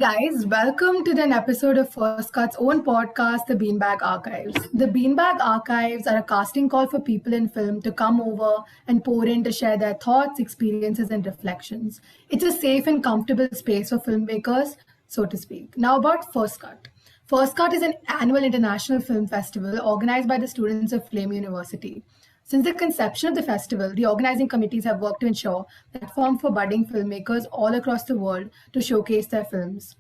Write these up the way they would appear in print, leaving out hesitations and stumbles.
guys, welcome to an episode of First Cut's own podcast, The Beanbag Archives. The Beanbag Archives are a casting call for people in film to come over and pour in to share their thoughts, experiences, and reflections. It's a safe and comfortable space for filmmakers, so to speak. Now, about First Cut. First Cut is an annual international film festival organized by the students of Flame University. Since the conception of the festival, the organizing committees have worked to ensure a platform for budding filmmakers all across the world to showcase their films.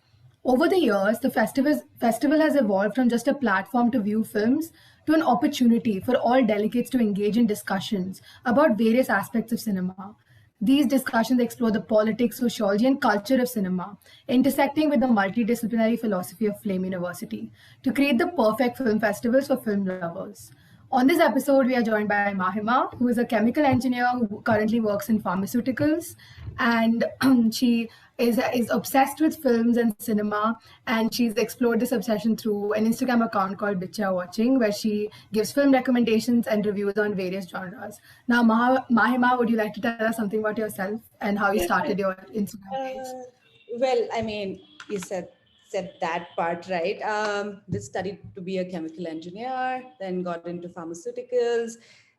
Over the years, the festival has evolved from just a platform to view films to an opportunity for all delegates to engage in discussions about various aspects of cinema. These discussions explore the politics, sociology, and culture of cinema, intersecting with the multidisciplinary philosophy of Flame University to create the perfect film festivals for film lovers. On this episode, we are joined by Mahima, who is a chemical engineer who currently works in pharmaceuticals, and she is obsessed with films and cinema, and she's explored this obsession through an Instagram account called Bitcha Watching, where she gives film recommendations and reviews on various genres. Now, Mahima, would you like to tell us something about yourself and how you started your Instagram page? Uh, you said that part right. Did studied to be a chemical engineer, then got into pharmaceuticals,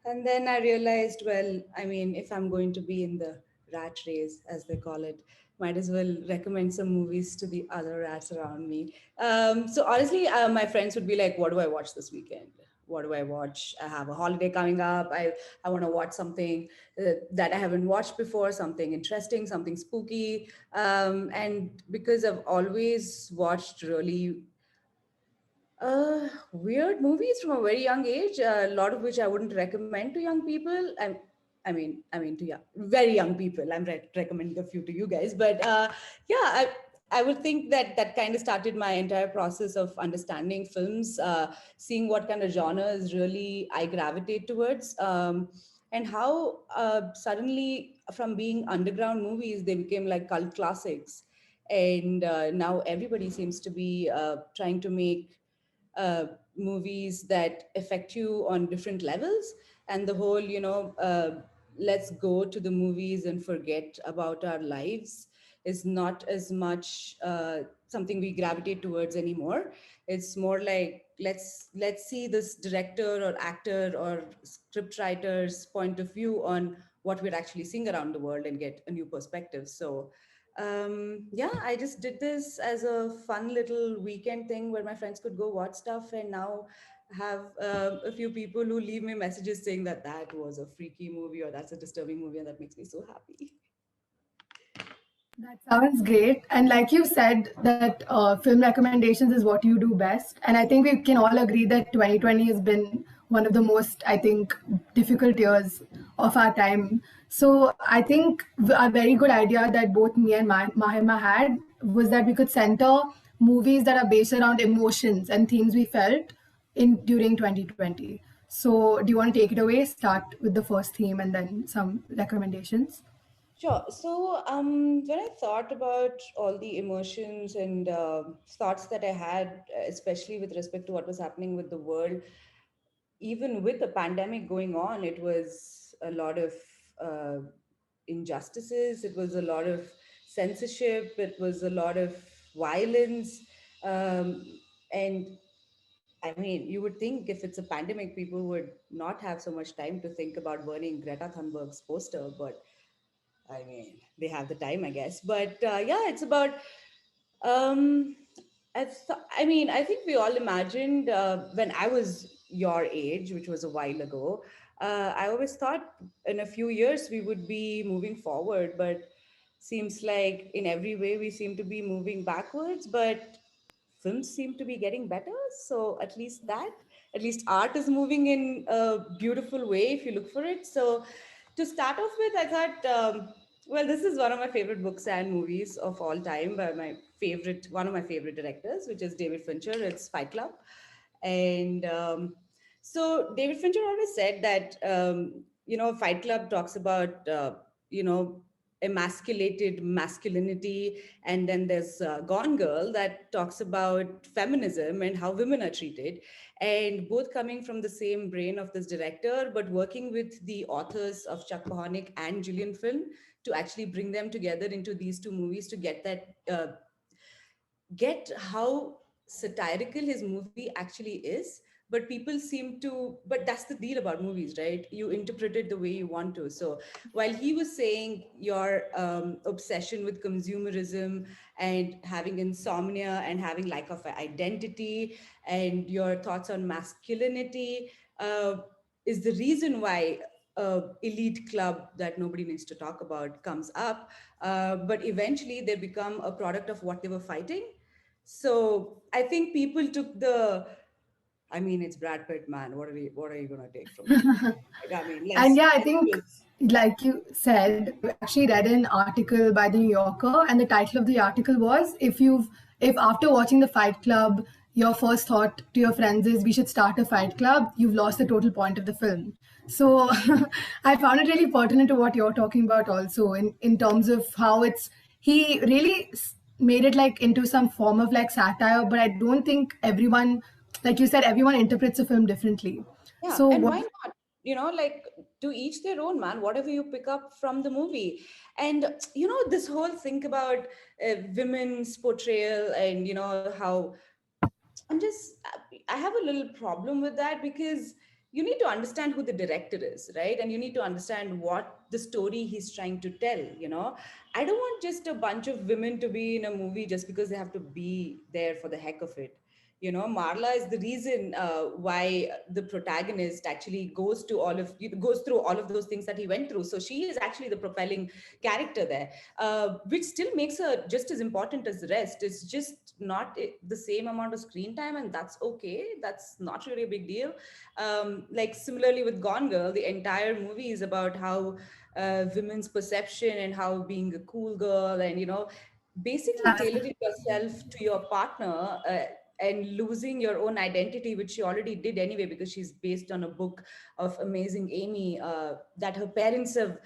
and then I realized, if I'm going to be in the rat race, as they call it, might as well recommend some movies to the other rats around me. So honestly, my friends would be like, "What do I watch this weekend? What do I watch? I have a holiday coming up. I want to watch something that I haven't watched before, something interesting, something spooky. And because I've always watched really weird movies from a very young age, a lot of which I wouldn't recommend to young people. To very young people. I'm recommending a few to you guys, but I would think that that kind of started my entire process of understanding films, seeing what kind of genres really I gravitate towards, and how suddenly from being underground movies they became like cult classics, and now everybody seems to be trying to make uh, movies that affect you on different levels, and the whole let's go to the movies and forget about our lives is not as much something we gravitate towards anymore. It's more like let's see this director or actor or script writer's point of view on what we're actually seeing around the world and get a new perspective. So I just did this as a fun little weekend thing where my friends could go watch stuff, and now have a few people who leave me messages saying that that was a freaky movie or that's a disturbing movie, and that makes me so happy. That sounds great. And like you said, that film recommendations is what you do best. And I think we can all agree that 2020 has been one of the most, I think, difficult years of our time. So I think a very good idea that both me and Mahima had was that we could center movies that are based around emotions and themes we felt in during 2020. So do you want to take it away? Start with the first theme and then some recommendations. Sure. So, when I thought about all the emotions and thoughts that I had, especially with respect to what was happening with the world, even with the pandemic going on, it was a lot of uh, injustices, it was a lot of censorship, it was a lot of violence. Um, and I mean, you would think if it's a pandemic, people would not have so much time to think about burning Greta Thunberg's poster, but I mean, they have the time, I guess. But it's about. Um, I think we all imagined when I was your age, which was a while ago. I always thought in a few years we would be moving forward, but seems like in every way we seem to be moving backwards. But films seem to be getting better, so at least art is moving in a beautiful way if you look for it. So to start off with, I thought, this is one of my favorite books and movies of all time by one of my favorite directors, which is David Fincher. It's Fight Club. And so David Fincher always said that, Fight Club talks about, emasculated masculinity. And then there's Gone Girl that talks about feminism and how women are treated. And both coming from the same brain of this director, but working with the authors of Chuck Palahniuk and Gillian Flynn to actually bring them together into these two movies to get that get how satirical his movie actually is, but people seem to, but that's the deal about movies, right? You interpret it the way you want to. So while he was saying your obsession with consumerism and having insomnia and having lack of identity and your thoughts on masculinity uh, is the reason why elite club that nobody needs to talk about comes up, but eventually they become a product of what they were fighting. So I think people took the, I mean, it's Brad Pitt, man. What are you gonna take from me? Like, I mean, And yeah, I let's think, just, like you said, I've actually read an article by the New Yorker, and the title of the article was, if after watching the Fight Club, your first thought to your friends is we should start a fight club, you've lost the total point of the film. So I found it really pertinent to what you're talking about also, in terms of how he really made it like into some form of like satire, but I don't think everyone, like you said, everyone interprets a film differently. yeah, So and what why not? Like, to each their own, man. Whatever you pick up from the movie, and this whole thing about women's portrayal, and how I'm just, I have a little problem with that, because you need to understand who the director is, right? And you need to understand what the story he's trying to tell. I don't want just a bunch of women to be in a movie just because they have to be there for the heck of it. Marla is the reason why the protagonist actually goes through all of those things that he went through. So she is actually the propelling character there, which still makes her just as important as the rest. It's just not the same amount of screen time, and that's okay. That's not really a big deal. Like, similarly with Gone Girl, the entire movie is about how women's perception and how being a cool girl, and basically yeah. tailoring yourself to your partner. And losing your own identity, which she already did anyway, because she's based on a book of Amazing Amy that her parents have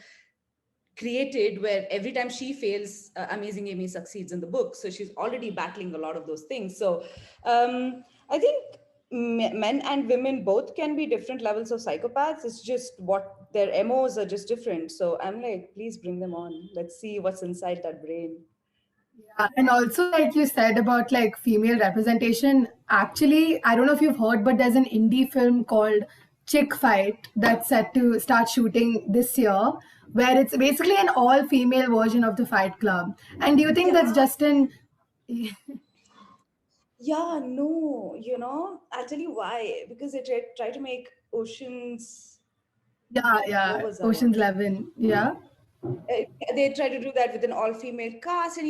created, where every time she fails, Amazing Amy succeeds in the book. So she's already battling a lot of those things. So I think men and women both can be different levels of psychopaths. It's just what their MOs are just different. So I'm like, please bring them on. Let's see what's inside that brain. Yeah, and also like you said about like female representation, actually, I don't know if you've heard, but there's an indie film called Chick Fight that's set to start shooting this year, where it's basically an all-female version of the Fight Club. And do you think Yeah. that's just an Yeah, no, I'll tell you why. Because they try to make Oceans, yeah, what yeah, was that one? Ocean's 11, yeah. uh, they try to do that with an all-female cast, and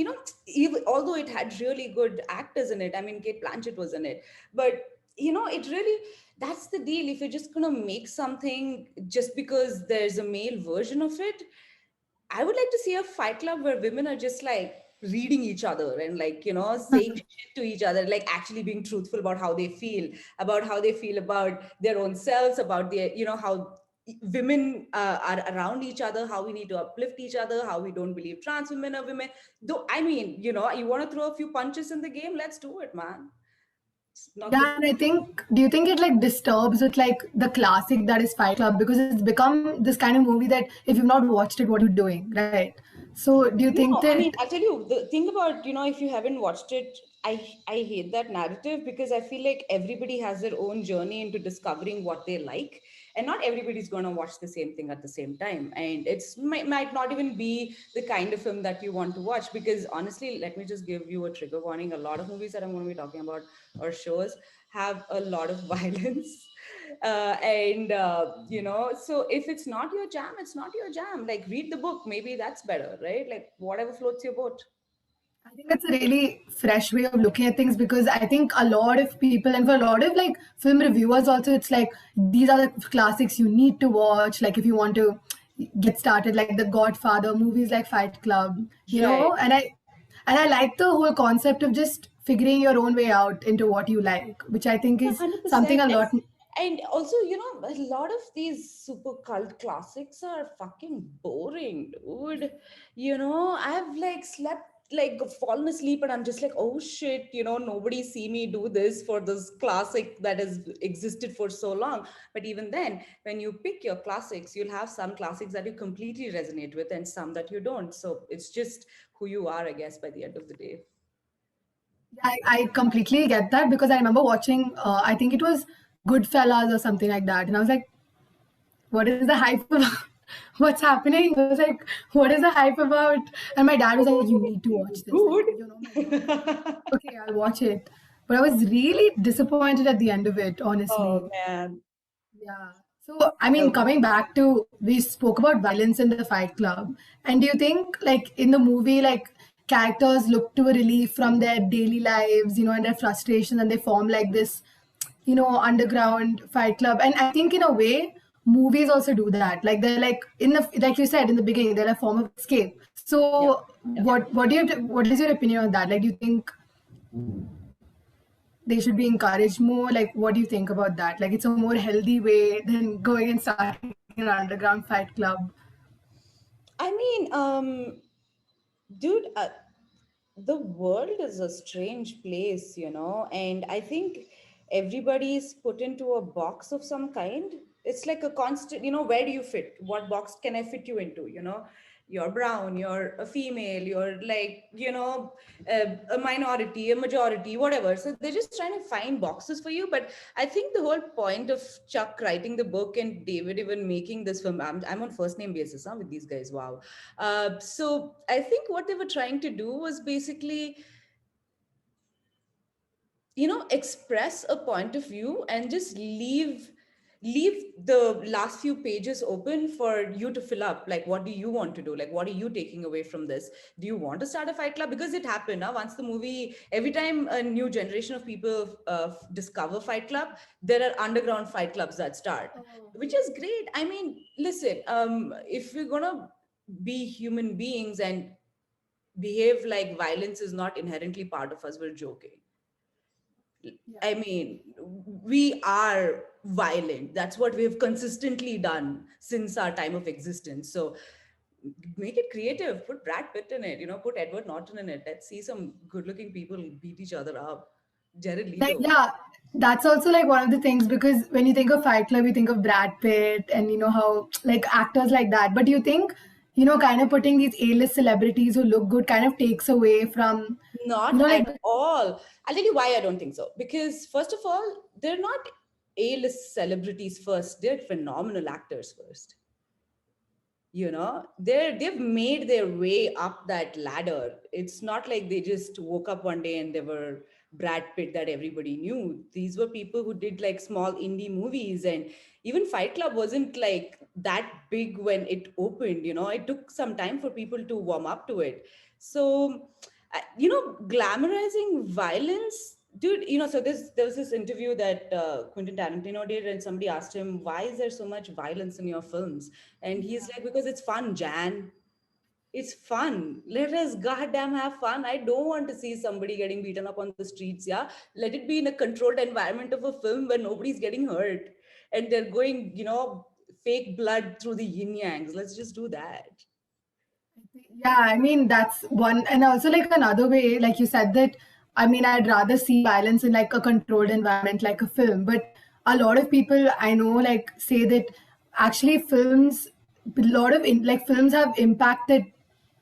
even although it had really good actors in it, I mean, Kate Blanchett was in it, but it really, that's the deal. If you're just gonna make something just because there's a male version of it, I would like to see a fight club where women are just like reading each other and, like, saying shit to each other, like actually being truthful about how they feel about their own selves, about their, how women are around each other, how we need to uplift each other, how we don't believe trans women are women. Though, I mean, you want to throw a few punches in the game, let's do it, man. It's not the, Yeah, and I think, do you think it like disturbs with like the classic that is Fight Club, because it's become this kind of movie that if you've not watched it, what are you doing, right? So do you no, think I mean, that I'll tell you the thing about, if you haven't watched it, I hate that narrative, because I feel like everybody has their own journey into discovering what they like, and not everybody's going to watch the same thing at the same time, and might not even be the kind of film that you want to watch. Because honestly, let me just give you a trigger warning: a lot of movies that I'm going to be talking about, or shows, have a lot of violence. And so if it's not your jam, it's not your jam. Like, read the book, maybe that's better, right? Like, whatever floats your boat. I think that's a really fresh way of looking at things, because I think a lot of people, and for a lot of like film reviewers also, it's like these are the classics you need to watch. Like if you want to get started, like The Godfather, movies like Fight Club, Right. and I like the whole concept of just figuring your own way out into what you like, which I think Yeah, is something 100%. a And lot. also, a lot of these super cult classics are fucking boring, dude. I've like slept, like fallen asleep, and I'm just like, oh shit, nobody see me do this for this classic that has existed for so long. But even then, when you pick your classics, you'll have some classics that you completely resonate with and some that you don't. So it's just who you are, I guess, by the end of the day. I completely get that because I remember watching, I think it was Goodfellas or something like that. And I was like, what is the hype about? What's happening? I was like, what is the hype about? And my dad was like, you Oh, need to it watch was this. Like, good. you know, my daughter. Okay, I'll watch it. But I was really disappointed at the end of it, Oh honestly. man. Yeah. So, I mean, Um, coming back to, we spoke about violence in the Fight Club. And do you think, like, in the movie, like, characters look to a relief from their daily lives, you know, and their frustration, and they form, like, this, you know, underground fight club? And I think, in a way, movies also do that. Like, they're like, like you said in the beginning, they're a form of escape. yeah. So, Yeah. what is your opinion on that? Like, do you think they should be encouraged more? Like, what do you think about that? Like, it's a more healthy way than going and starting an underground fight club. I mean, dude, the world is a strange place, and I think everybody is put into a box of some kind. It's like a constant, where do you fit? What box can I fit you into? You're brown, you're a female, you're like, a minority, a majority, whatever. So they're just trying to find boxes for you. But I think the whole point of Chuck writing the book and David even making this film, I'm on first name basis with these guys. Wow. So I think what they were trying to do was basically, express a point of view and just leave the last few pages open for you to fill up. Like, what do you want to do? Like, what are you taking away from this? Do you want to start a fight club? Because it happened now. Once the movie, every time a new generation of people discover Fight Club, there are underground fight clubs that start, which is great. I mean, listen, if we're gonna be human beings and behave like violence is not inherently part of us, we're joking. Yeah. I mean, we are violent. That's what we have consistently done since our time of existence. So make it creative. Put Brad Pitt in it, put Edward Norton in it. Let's see some good looking people beat each other up. Jared Like, Leto. yeah, that's also like one of the things because when you think of Fight Club, you think of Brad Pitt and you know how like actors like that. But do you think, you know, kind of putting these A-list celebrities who look good kind of takes away from, you Not know, at like, all. I'll tell you why I don't think so. Because, first of all, they're not A list celebrities first, they're phenomenal actors first. They've made their way up that ladder. It's not like they just woke up one day and they were Brad Pitt that everybody knew. These were people who did like small indie movies, and even Fight Club wasn't like that big when it opened. It took some time for people to warm up to it. So glamorizing violence, dude. So there was this interview that Quentin Tarantino did, and somebody asked him, why is there so much violence in your films? And he's like, because it's fun, Jan. It's fun. Let us goddamn have fun. I don't want to see somebody getting beaten up on the streets. Yeah. Let it be in a controlled environment of a film where nobody's getting hurt and they're going, fake blood through the yin yangs. Let's just do that. yeah, I mean, that's one. And also, like, another way, like you said, that I mean, I'd rather see violence in like a controlled environment, like a film. But a lot of people I know, like, say that actually films, a lot of like films have impacted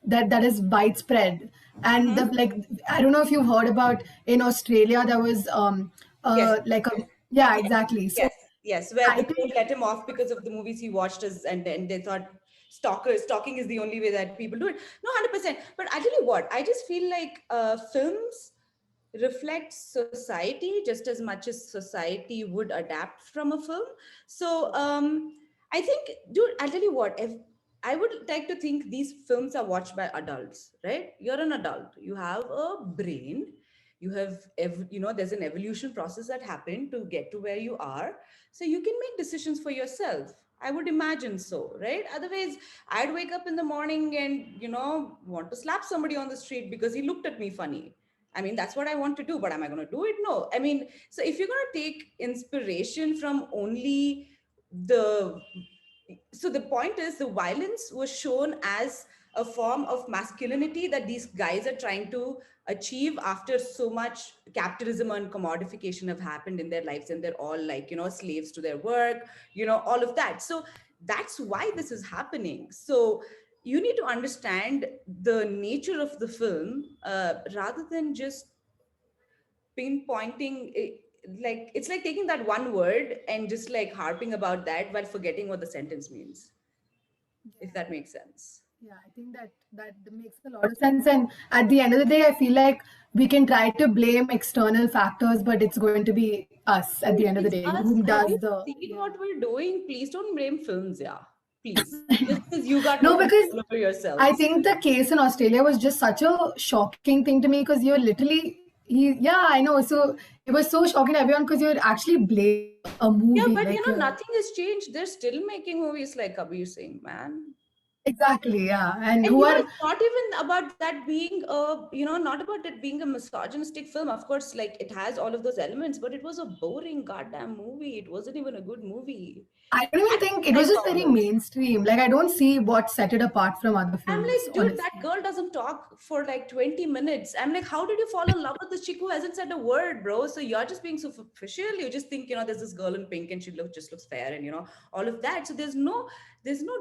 that is widespread. And the Hmm. like, I don't know if you've heard about in Australia, there was Yes. like a yeah, Yes. exactly. So Yes. Yes. Where I the think court let him off because of the movies he watched us, and they thought stalking is the only way that people do it. No, 100%. But I tell you what, I just feel like films reflect society just as much as society would adapt from a film. So I think, dude, I'll tell you what, if I would like to think these films are watched by adults, right? You're an adult, you have a brain, you have there's an evolution process that happened to get to where you are, so you can make decisions for yourself. I would imagine so, right? Otherwise, I'd wake up in the morning and want to slap somebody on the street because he looked at me funny. I mean, that's what I want to do, but am I going to do it? No. I mean, so if you're going to take inspiration from only the, so the point is the violence was shown as a form of masculinity that these guys are trying to achieve after so much capitalism and commodification have happened in their lives, and they're all like, slaves to their work, all of that. So that's why this is happening. So you need to understand the nature of the film, rather than just pinpointing it, like it's like taking that one word and just like harping about that while forgetting what the sentence means, if Yeah. that makes sense. Yeah, I think that makes a lot of sense. And at the end of the day, I feel like we can try to blame external factors, but it's going to be us at the end of the It's day us. who Have does you the seen yeah. what we're doing? Please don't blame films, yeah. Please. Just because you got No, more because control over I yourselves. think the case in Australia was just such a shocking thing to me because you're literally yeah, I know. So it was so shocking to everyone because you're actually blaming a Yeah, movie. but Like you're nothing has changed. They're still making movies like Kabir Singh, man. exactly, yeah. And And who are it's not even about that being a, not about it being a misogynistic film. Of course, like it has all of those elements, but it was a boring goddamn movie. It wasn't even a good movie. I don't even That's think it my was just very problem. mainstream. Like I don't see what set it apart from other I'm films, like, dude, that honestly. girl doesn't talk for like 20 minutes. I'm like, how did you fall in love with this chick who hasn't said a word, bro? So you're just being superficial. You just think, there's this girl in pink and she just looks fair and all of that. So there's no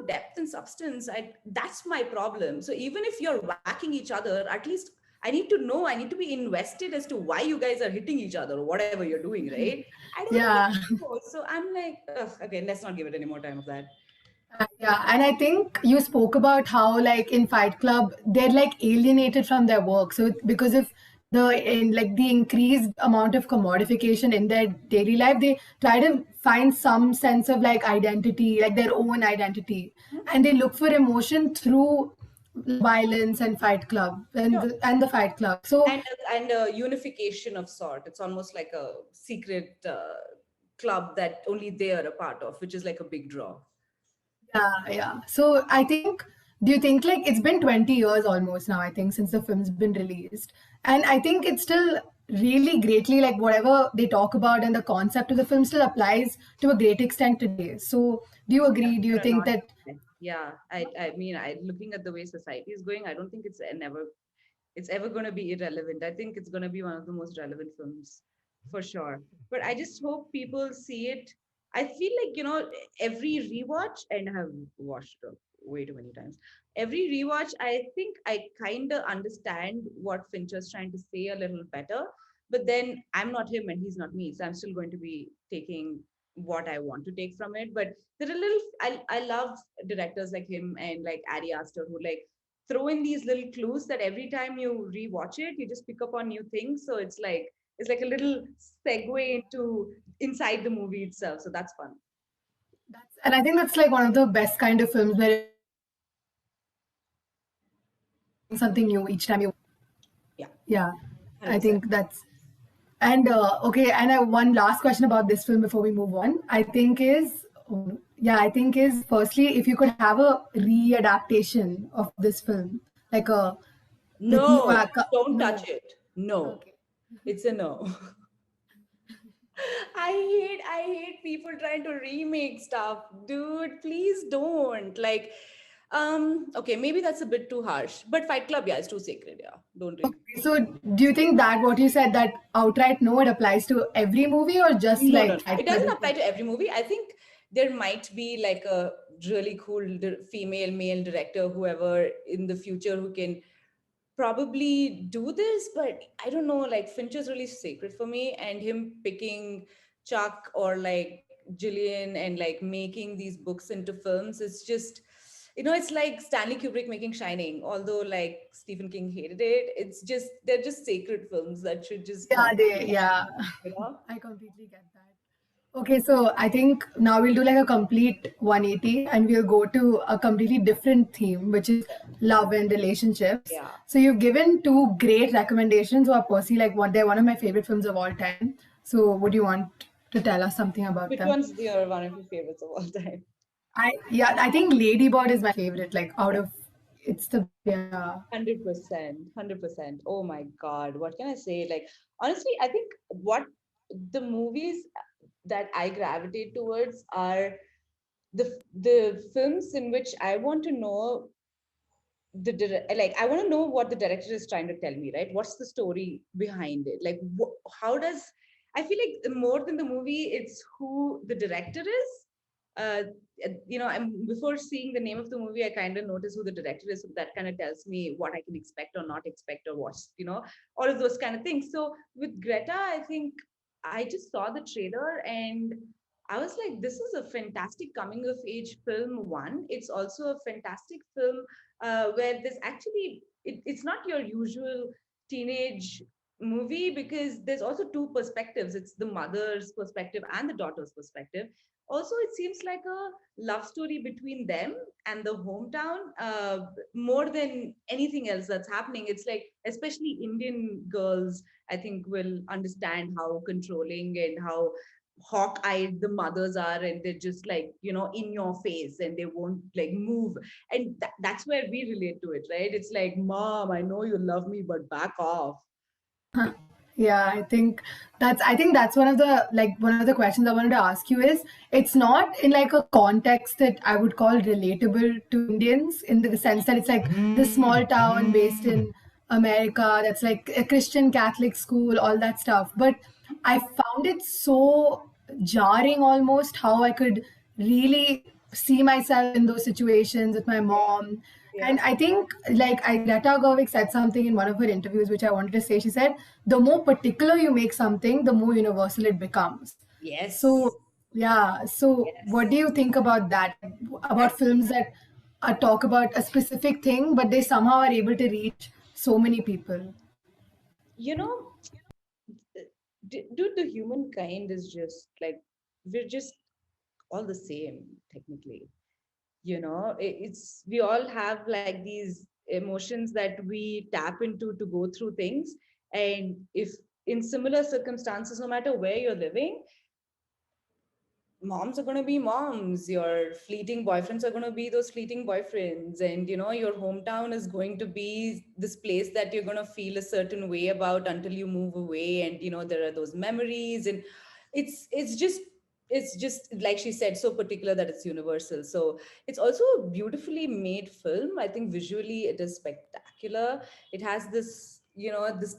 depth and substance. That's my problem. So even if you're whacking each other, at least I need to be invested as to why you guys are hitting each other or whatever you're doing, right? I don't even Yeah. know. So I'm like, ugh, okay, let's not give it any more time of that. Yeah, and I think you spoke about how, like in Fight Club, they're like alienated from their work. So because of the increased amount of commodification in their daily life, they try to find some sense of like identity, like their own identity, and they look for emotion through violence and Fight Club Sure. and the Fight Club. So And a unification of sort. It's almost like a secret club that only they are a part of, which is like a big draw. yeah, yeah. So I think, do you think like it's been 20 years almost now, I think, since the film's been released? And I think it's still really greatly like whatever they talk about and the concept of the film still applies to a great extent today. So do you agree? Do you Whether or think not, that yeah, I mean, looking at the way society is going, I don't think it's ever going to be irrelevant. I think it's going to be one of the most relevant films for sure. But I just hope people see it. I feel like, every rewatch, and I have watched it way too many times. Every rewatch, I think I kind of understand what Fincher's trying to say a little better. But then I'm not him and he's not me. So I'm still going to be taking what I want to take from it. But there are I love directors like him and like Ari Aster who like throw in these little clues that every time you rewatch it, you just pick up on new things. So it's like a little segue into inside the movie itself. So that's fun. that's, and I think that's like one of the best kind of films where you're learning something new each time you, Yeah, yeah, I 100%. think that's. And okay, and one last question about this film before we move on. I think is, yeah, I think is firstly, if you could have a readaptation of this film, like a with new No, don't touch no, it. No, okay, it's a no. I hate people trying to remake stuff. Dude, please don't. Like, okay, maybe that's a bit too harsh. But Fight Club, yeah, it's too sacred, yeah. Don't remake. okay. So, do you think that what you said that outright no, it applies to every movie or just No, no, like no. Fight It Club? doesn't apply to every movie. I think there might be like a really cool female, male director, whoever in the future who can probably do this, but I don't know. Like Fincher's really sacred for me, and him picking Chuck or like Gillian and like making these books into films, it's just, it's like Stanley Kubrick making Shining. Although like Stephen King hated it, they're just sacred films that should just Yeah, not be, yeah. you know. I completely get that. Okay, so I think now we'll do like a complete 180 and we'll go to a completely different theme, which is love and relationships. Yeah. So you've given two great recommendations who are personally like they're one of my favorite films of all time. So would you want to tell us something about Which them? one's your one of your favorites of all time? I think Lady Bird is my favorite, like out of it's the yeah. 100%, 100%. Oh my God. What can I say? Like, honestly, I think what the movies that I gravitate towards are the films in which I want to know like I want to know what the director is trying to tell me, right? What's the story behind it? Like, how does I feel like more than the movie, it's who the director is. I'm before seeing the name of the movie, I kind of notice who the director is. So that kind of tells me what I can expect or not expect or watch, all of those kind of things. So with Greta, I think I just saw the trailer and I was like, this is a fantastic coming of age film. One, it's also a fantastic film where there's actually, it's not your usual teenage movie because there's also two perspectives. It's the mother's perspective and the daughter's perspective. Also, it seems like a love story between them and the hometown, more than anything else that's happening. It's like, especially Indian girls, I think, will understand how controlling and how hawk-eyed the mothers are, and they're just like, in your face, and they won't like move. And that's where we relate to it, right? It's like, mom, I know you love me, but back off. Yeah, I think that's one of the questions I wanted to ask you is it's not in like a context that I would call relatable to Indians in the sense that it's like this small town based in America that's like a Christian Catholic school, all that stuff. But I found it so jarring almost how I could really see myself in those situations with my mom. Yeah. And I think, Greta Gerwig said something in one of her interviews, which I wanted to say. She said, the more particular you make something, the more universal it becomes. Yes. So, yeah. So, what Yes. do you think about that? That's About films that talk about a specific thing, but they somehow are able to reach so many people? you know dude, the humankind is just like, we're just all the same technically. It's, we all have like these emotions that we tap into to go through things. And if in similar circumstances, no matter where you're living, moms are going to be moms, your fleeting boyfriends are going to be those fleeting boyfriends, and your hometown is going to be this place that you're going to feel a certain way about until you move away. And there are those memories, and it's just like she said, so particular that it's universal. So it's also a beautifully made film. I think visually it is spectacular. It has this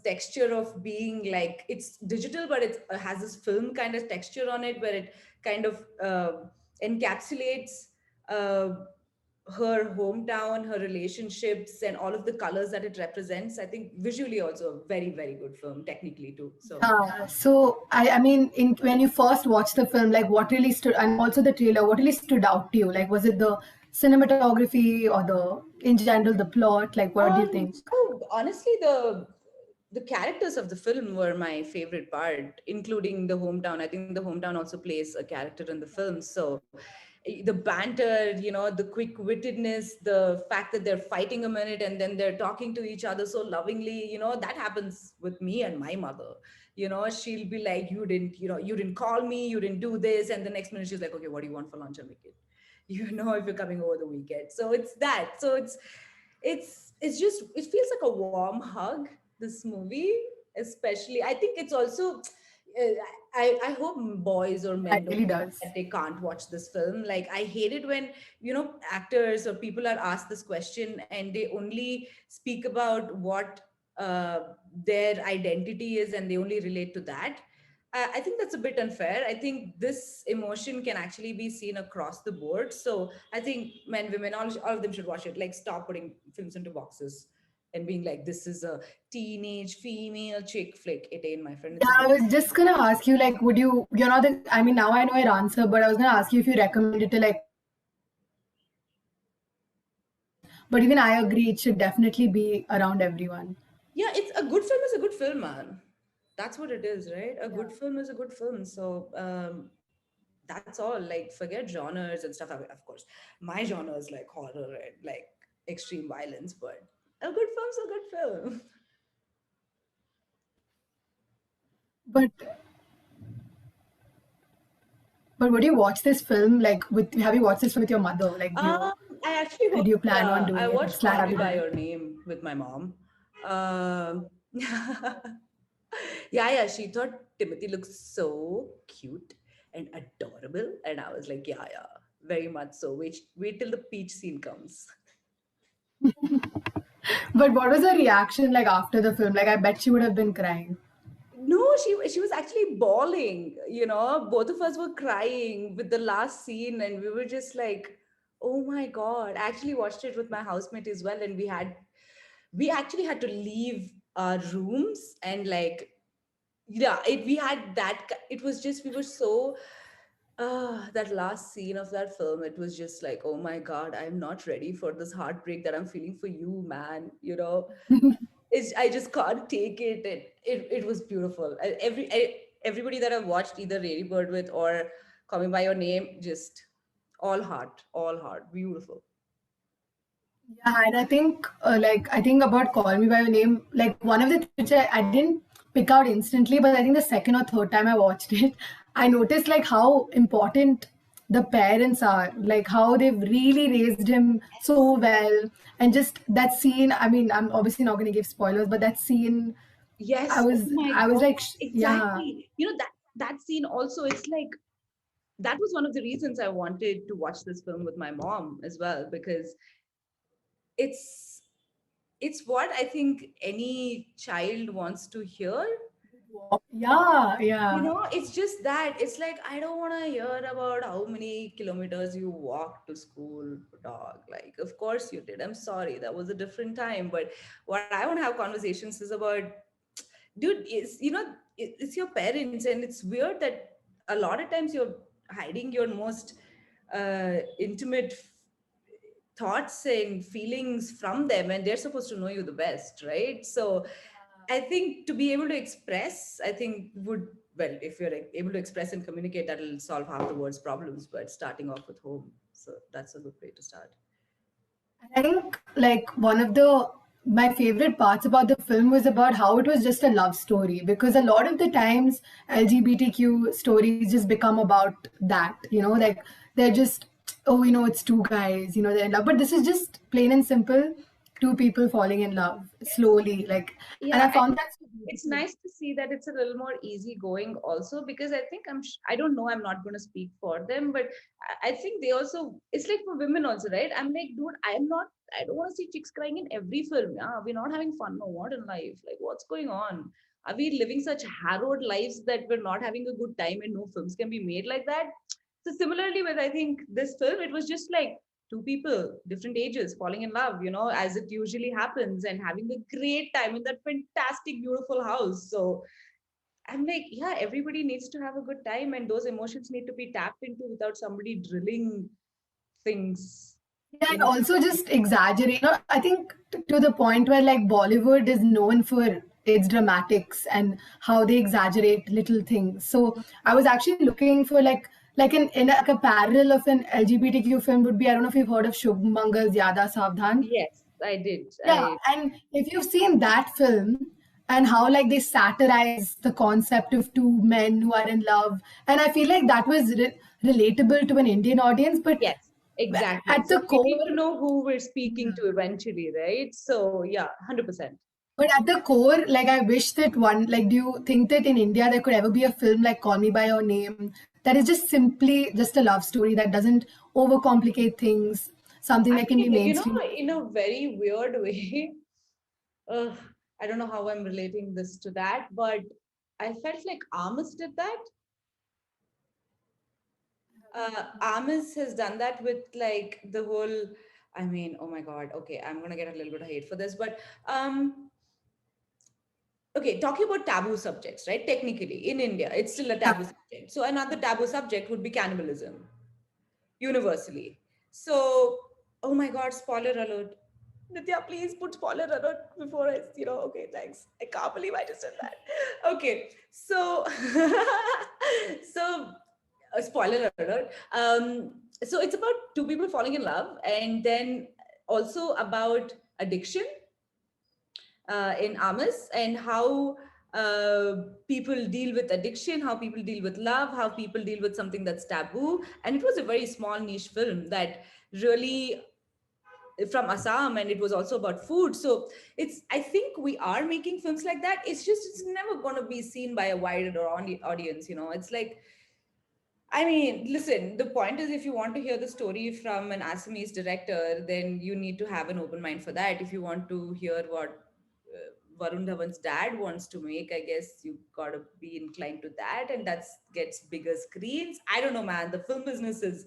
texture of being like, it's digital, but it has this film kind of texture on it, where it kind of encapsulates uh, her hometown, her relationships, and all of the colors that it represents. I think visually also a very, very good film, technically too. So So I mean, when you first watched the film, like what really stood, and also the trailer, what really stood out to you? Like, was it the cinematography or in general, the plot? Like, what do you think? so honestly, the characters of the film were my favorite part, including the hometown. I think the hometown also plays a character in the film. So the banter, the quick wittedness, the fact that they're fighting a minute and then they're talking to each other so lovingly, that happens with me and my mother. She'll be like, you didn't call me, you didn't do this, and the next minute she's like, okay, what do you want for lunch on weekend? If you're coming over the weekend. So it's that. So it's just, it feels like a warm hug, this movie. Especially, I think it's also, I hope boys or Yeah, men it don't really feel does. that they can't watch this film. Like, I hate it when actors or people are asked this question and they only speak about what their identity is, and they only relate to that. I think that's a bit unfair. I think this emotion can actually be seen across the board. So I think men, women, all of them should watch it. Like, stop putting films into boxes and being like, this is a teenage female chick flick. It ain't, my friend. It's a Yeah, I good. was just gonna ask you, like, you're not the, I mean, now I know your answer, but I was gonna ask you if you recommend it to like everyone or if it's just for certain audiences. But even I agree, it should definitely be around everyone. Yeah, it's a good film is a good film, man. That's what it is, right? A Yeah. good film is a good film. So that's all. Like, forget genres and stuff. I mean, of course, my genre is like horror and like extreme violence, but a good film's a good film. But but would you watch this film like with have you watched this film with your mother? Like Um, I actually do you watched. plan on I doing it or watched slash Call have Me you by done it? Your Name with my mom. Um, yeah. She thought Timothy looks so cute and adorable, and I was like, yeah, very much so. Wait till the peach scene comes. But what was her reaction like after the film? Like I bet she would have been crying. No, she was actually bawling. Both of us were crying with the last scene, and we were just like, "Oh my god!" I actually watched it with my housemate as well, and we actually had to leave our rooms and like, yeah, we had that. It was just we were so that last scene of that film, it was just like, oh my god, I'm not ready for this heartbreak that I'm feeling for you, man. I just can't take it. It was beautiful. Everybody that I've watched either Lady Bird with or Call Me by Your Name, just all heart, beautiful. Yeah, and I think, I think about Call Me by Your Name, like one of the things which I didn't pick out instantly, but I think the second or third time I watched it, I noticed like how important the parents are, like how they've really raised him so well, and just that scene. I mean, I'm obviously not going to give spoilers, but that scene, Yes, oh my I was god, like, yeah, exactly. That scene also, it's like that was one of the reasons I wanted to watch this film with my mom as well, because it's it's what I think any child wants to hear. yeah, yeah. It's just that it's like, I don't want to hear about how many kilometers you walked to school, dog. Like, of course you did. I'm sorry, that was a different time. But what I want to have conversations is about, dude, it's your parents, and it's weird that a lot of times you're hiding your most intimate thoughts and feelings from them, and they're supposed to know you the best, right? So I think to be able to express, I think would, well, if you're able to express and communicate, that'll solve half the world's problems. But starting off with home, so that's a good way to start. I think like one of the my favorite parts about the film was about how it was just a love story, because a lot of the times LGBTQ stories just become about that, like they're just, oh, it's two guys, they're in love, but this is just plain and simple two people falling in love slowly, like, and Yeah, I found that so it's beautiful. nice to see that it's a little more easygoing also, because I think I don't know, I'm not going to speak for them, but I think they also, it's like for women also, right? I'm like, dude, I don't want to see chicks crying in every film. Yeah, we're not having fun or what in life? Like, what's going on? Are we living such harrowed lives that we're not having a good time and no films can be made like that? So similarly with, I think, this film, it was just like two people, different ages, falling in love, as it usually happens, and having a great time in that fantastic, beautiful house. So I'm like, yeah, everybody needs to have a good time, and those emotions need to be tapped into without somebody drilling things. Yeah, You and know, also just exaggerate. I think to the point where like Bollywood is known for its dramatics and how they exaggerate little things. So I was actually looking for like like a parallel of an LGBTQ film would be, I don't know if you've heard of Shubh Mangal's Yada Savdhan. yes, I did. Yeah, I and if you've seen that film and how like they satirize the concept of two men who are in love, and I feel like that was relatable to an Indian audience, but Yes, exactly. at So the we need core, to know who we're speaking to eventually, right? So yeah, 100%. but at the core, like I wish that one, like, do you think that in India there could ever be a film like Call Me by Your Name that is just simply just a love story that doesn't overcomplicate things, something I that can be mean, mainstream? in a very weird way, uh, I don't know how I'm relating this to that, but I felt like Amos did that. Amos has done that with like the whole. I mean, oh my God. Okay, I'm gonna get a little bit of hate for this, but okay, talking about taboo subjects, right? Technically, in India, it's still a taboo subject. So another taboo subject would be cannibalism, universally. So, oh my God, spoiler alert. Nitya, please put spoiler alert before okay, thanks. I can't believe I just said that. Okay, so, so, spoiler alert. So it's about two people falling in love, and then also about addiction in Amos, and how people deal with addiction, how people deal with love, how people deal with something that's taboo. And it was a very small niche film that really from Assam, and it was also about food. So I think we are making films like that. It's just, it's never going to be seen by a wider audience. It's like, I mean, listen, the point is, if you want to hear the story from an Assamese director, then you need to have an open mind for that. If you want to hear what Varun Dhawan's dad wants to make, I guess you gotta be inclined to that, and that's gets bigger screens. I don't know, man. The film business is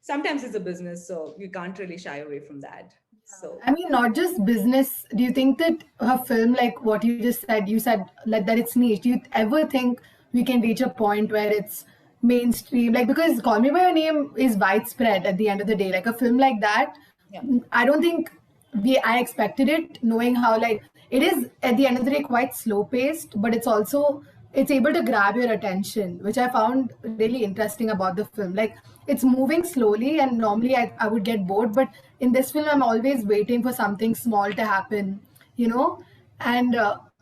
sometimes it's a business, so you can't really shy away from that. So I mean, not just business. Do you think that her film, like what you just said, you said like that it's niche. Do you ever think we can reach a point where it's mainstream? Like, because Call Me by Your Name is widespread at the end of the day. Like a film like that, yeah. I don't think I expected it, knowing how like it is at the end of the day quite slow paced, but it's able to grab your attention, which I found really interesting about the film. Like it's moving slowly, and normally I would get bored, but in this film I'm always waiting for something small to happen, you know. And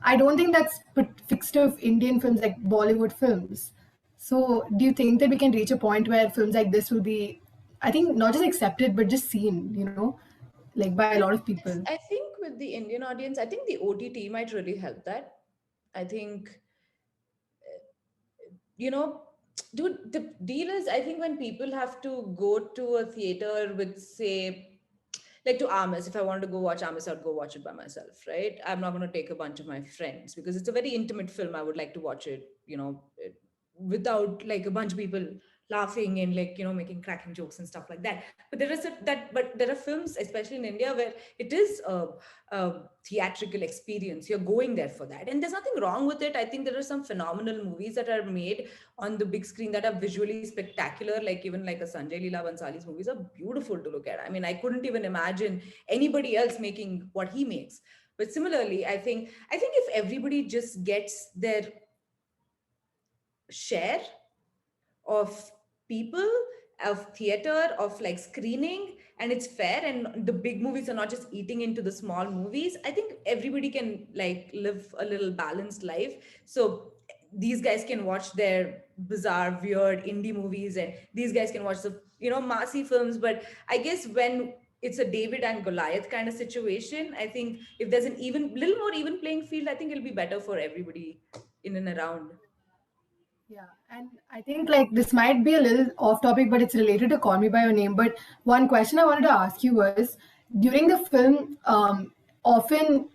I don't think that's fixed of Indian films like Bollywood films. So do you think that we can reach a point where films like this will be, I think, not just accepted but just seen, you know, like by a lot of people? I think with the Indian audience, I think the OTT might really help that. I think, you know, dude, the deal is, I think when people have to go to a theater with, say, like to Amos, if I wanted to go watch Amos, I'd go watch it by myself, right? I'm not going to take a bunch of my friends because it's a very intimate film. I would like to watch it, without like a bunch of people laughing and like making cracking jokes and stuff like that. But there are films, especially in India, where it is a theatrical experience. You're going there for that, and there's nothing wrong with it. I think there are some phenomenal movies that are made on the big screen that are visually spectacular, like even like a Sanjay Leela Bansali's movies are beautiful to look at. I mean, I couldn't even imagine anybody else making what he makes. But similarly, I think if everybody just gets their share of people, of theater, of like screening, and it's fair, and the big movies are not just eating into the small movies, I think everybody can like live a little balanced life. So these guys can watch their bizarre weird indie movies, and these guys can watch the massy films. But I guess when it's a David and Goliath kind of situation, I think if there's an even little more even playing field, I think it'll be better for everybody in and around. Yeah, and I think like this might be a little off topic, but it's related to Call Me by Your Name. But one question I wanted to ask you was during the film, often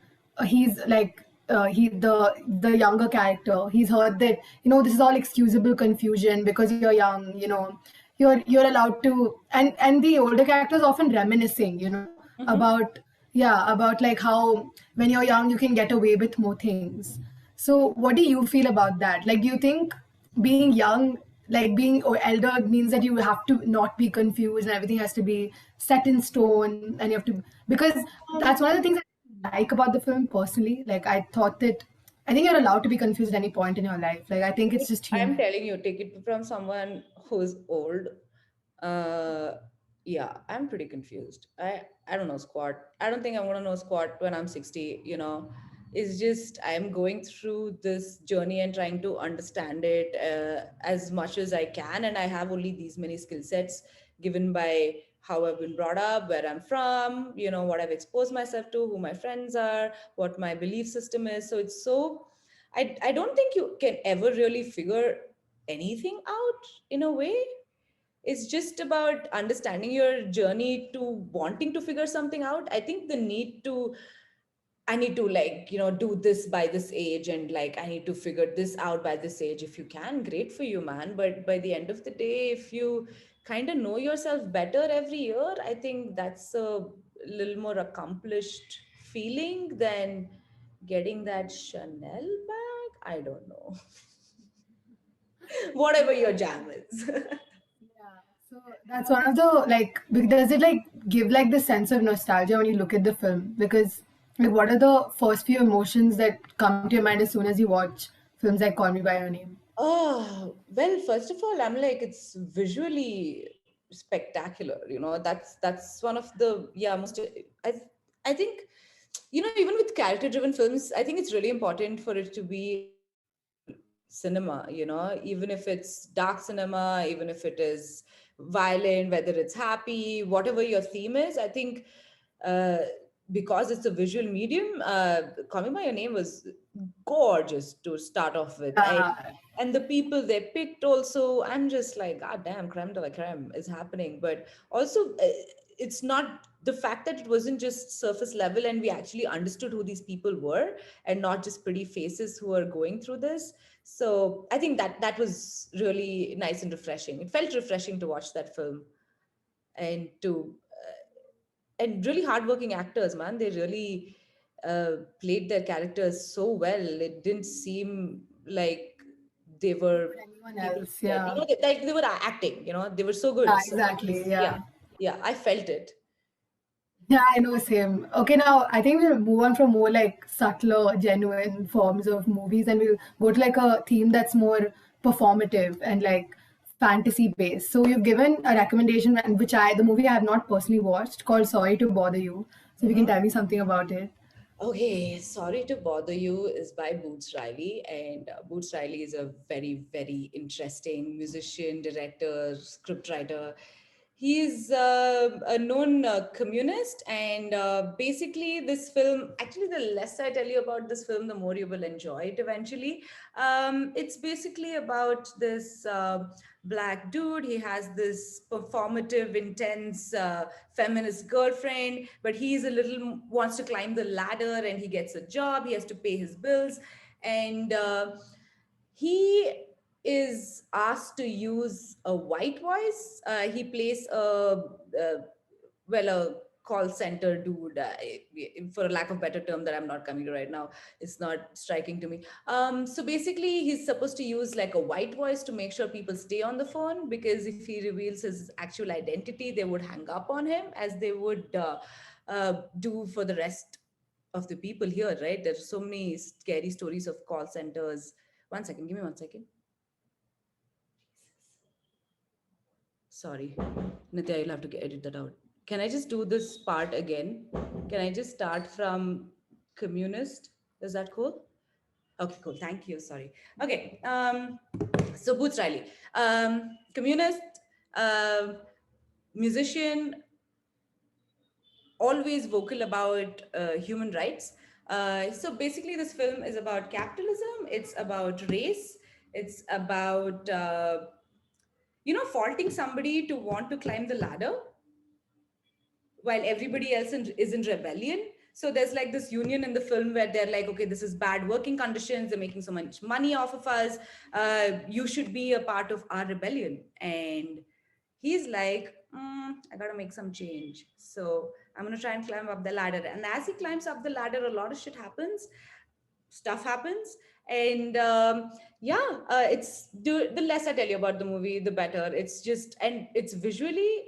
he's like the younger character. He's heard that this is all excusable confusion because you're young. You're allowed to, and the older character is often reminiscing. Mhm. About about like how when you're young you can get away with more things. So what do you feel about that? Like, do you think being young, like being or elder, means that you have to not be confused and everything has to be set in stone, and you have to, because that's one of the things I like about the film personally. Like, I thought that I think you're allowed to be confused at any point in your life. Like, I think it's just I'm human. telling you, take it from someone who's old. Uh, yeah, I'm pretty confused. I don't know squat. I don't think I'm gonna know squat when I'm 60. It's just I'm going through this journey and trying to understand it as much as I can, and I have only these many skill sets given by how I've been brought up, where I'm from, what I've exposed myself to, who my friends are, what my belief system is. So it's so I don't think you can ever really figure anything out in a way. It's just about understanding your journey to wanting to figure something out. I think the need to I need to like, do this by this age, and like I need to figure this out by this age. If you can, great for you, man. But by the end of the day, if you kind of know yourself better every year, I think that's a little more accomplished feeling than getting that Chanel bag. I don't know. Whatever your jam is. Yeah, so that's one of the like. Does it like give like the sense of nostalgia when you look at the film? Because like, what are the first few emotions that come to your mind as soon as you watch films like Call Me by Your Name? Oh, well, first of all, I'm like it's visually spectacular. That's one of the most I think even with character driven films, I think it's really important for it to be a visual cinema, even if it's dark cinema, even if it is violent, whether it's happy, whatever your theme is. I think uh, because it's a visual medium, Call Me by Your Name was gorgeous to start off with. Yeah, And the people they picked also, I'm just like, God damn, creme de la creme is happening. But also, it's not the fact that it wasn't just surface level and we actually understood who these people were and not just pretty faces who are going through this. So I think that that was really nice and refreshing. It felt refreshing to watch that film, and to and really hardworking actors, man. They really played their characters so well. It didn't seem like they were But anyone people else, that, yeah. like they were acting. They were so good. Yeah, So exactly. yeah, Yeah. yeah, I felt it. Yeah, I know, same. Okay, now I think we'll move on from more like subtler, genuine forms of movies, and we'll go to like a theme that's more performative and like fantasy based. So you've given a recommendation, and which the movie I have not personally watched, called Sorry to Bother You. So if you can Mhm. tell me something about it. Okay, Sorry to Bother You is by Boots Riley, and Boots Riley is a very, very interesting musician, director, scriptwriter. He is a known communist, and basically, this film, actually, the less I tell you about this film, the more you will enjoy it eventually. It's basically about this black dude. He has this performative, intense feminist girlfriend, but he's a little wants to climb the ladder, and he gets a job. He has to pay his bills, and he is asked to use a white voice. He plays a call center dude, for a lack of better term that I'm not coming to right now. It's not striking to me. So basically, he's supposed to use like a white voice to make sure people stay on the phone, because if he reveals his actual identity, they would hang up on him, as they would do for the rest of the people here, right? There's so many scary stories of call centers. One second, give me 1 second. Sorry, Nitya, you'll have to edit that out. Can I just do this part again? Can I just start from communist? Is that cool? Okay, cool. Thank you. Sorry. Okay. So Boots Riley, communist, um musician, always vocal about human rights. So basically, this film is about capitalism. It's about race. It's about faulting somebody to want to climb the ladder while everybody else is in rebellion. So there's like this union in the film where they're like, okay, this is bad working conditions, they're making so much money off of us, you should be a part of our rebellion. And he's like, I gotta make some change, so I'm gonna try and climb up the ladder. And as he climbs up the ladder, a lot of shit happens, stuff happens. And yeah, the less I tell you about the movie, the better. It's just, and it's visually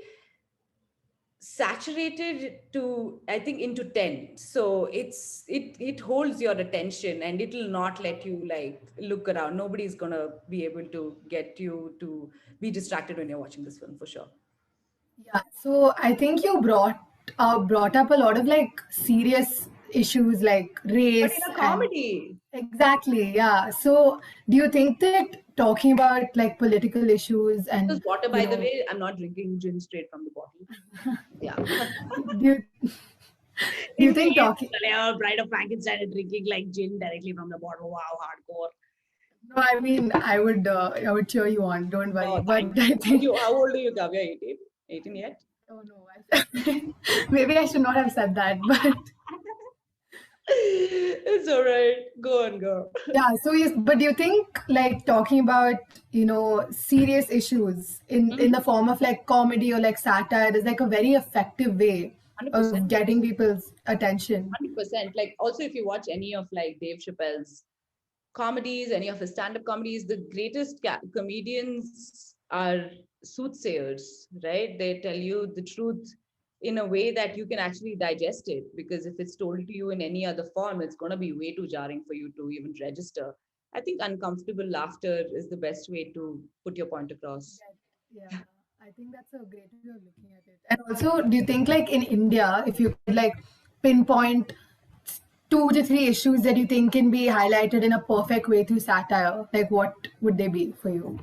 saturated to, I think, into 10. So it holds your attention, and it will not let you like look around. Nobody's gonna be able to get you to be distracted when you're watching this film, for sure. Yeah, so I think you brought up a lot of like serious issues like But in race a and comedy. exactly, yeah. So do you think that talking about like political issues This and water, you by the know, way, I'm not drinking gin straight from the bottle. Yeah. do you, do you In think case talking? Bride of Frankenstein is drinking like gin directly from the bottle. Wow, hardcore. No, I mean I would cheer you on. Don't worry. Oh, But thank I you. think How old are you, Kavya? 18? 18 yet? oh no, maybe I should not have said that. But It's all right. Go on, girl. yeah, so yes, but do you think like talking about serious issues in the form of like comedy or like satire is like a very effective way 100%. of getting people's attention? 100%. Like, also, if you watch any of like Dave Chappelle's comedies, any of his stand-up comedies, the greatest comedians are soothsayers, right? They tell you the truth in a way that you can actually digest it, because if it's told to you in any other form, it's going to be way too jarring for you to even register. I think uncomfortable laughter is the best way to put your point across. Yeah, I think that's a great way of looking at it. And also, do you think like in India, if you could like pinpoint 2 to 3 issues that you think can be highlighted in a perfect way through satire, like what would they be for you?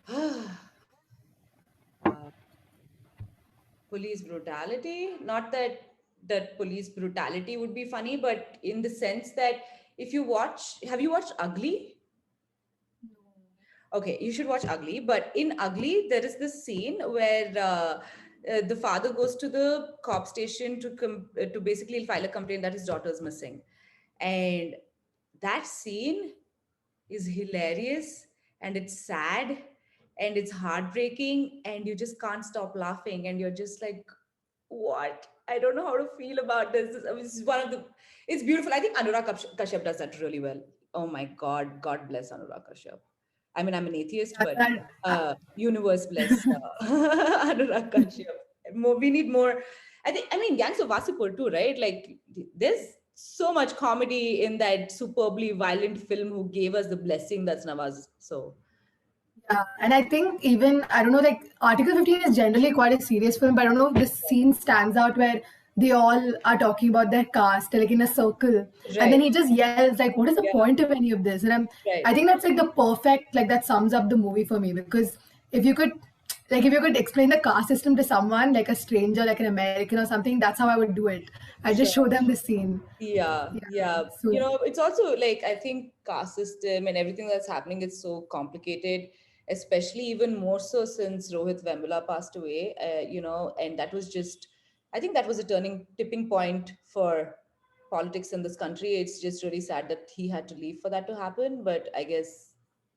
uh, Police brutality, not that police brutality would be funny, but in the sense that, if you watch have you watched Ugly? Okay, you should watch Ugly. But in Ugly, there is this scene where The father goes to the cop station to basically file a complaint that his daughter's missing, and that scene is hilarious, and it's sad, and it's heartbreaking, and you just can't stop laughing, and you're just like, what? I don't know how to feel about this. This is one of the. It's beautiful. I think Anurag Kashyap does that really well. Oh my God! God bless Anurag Kashyap. I mean, I'm an atheist, Yeah, but that, universe bless Anurag Kashyap. More, we need more. I think. I mean, Gangs of Wasipur too, right? Like, there's so much comedy in that superbly violent film. Who gave us the blessing that's Nawaz? So yeah, and I think even I don't know, like Article 15 is generally quite a serious film, but I don't know if this scene stands out where they all are talking about their caste, like in a circle, and then right, he just yells like, "What is the yeah, point of any of this?" And I right. think that's like the perfect, like that sums up the movie for me because if you could, like, if you could explain the caste system to someone, like a stranger, like an American or something, that's how I would do it. I just show Sure. them the scene. Yeah, Yeah. yeah. You So know, it's also like I think caste system and everything that's happening is so complicated, especially even more so since Rohit Vemula passed away. And that was just, I think that was a tipping point for politics in this country. It's just really sad that he had to leave for that to happen. But I guess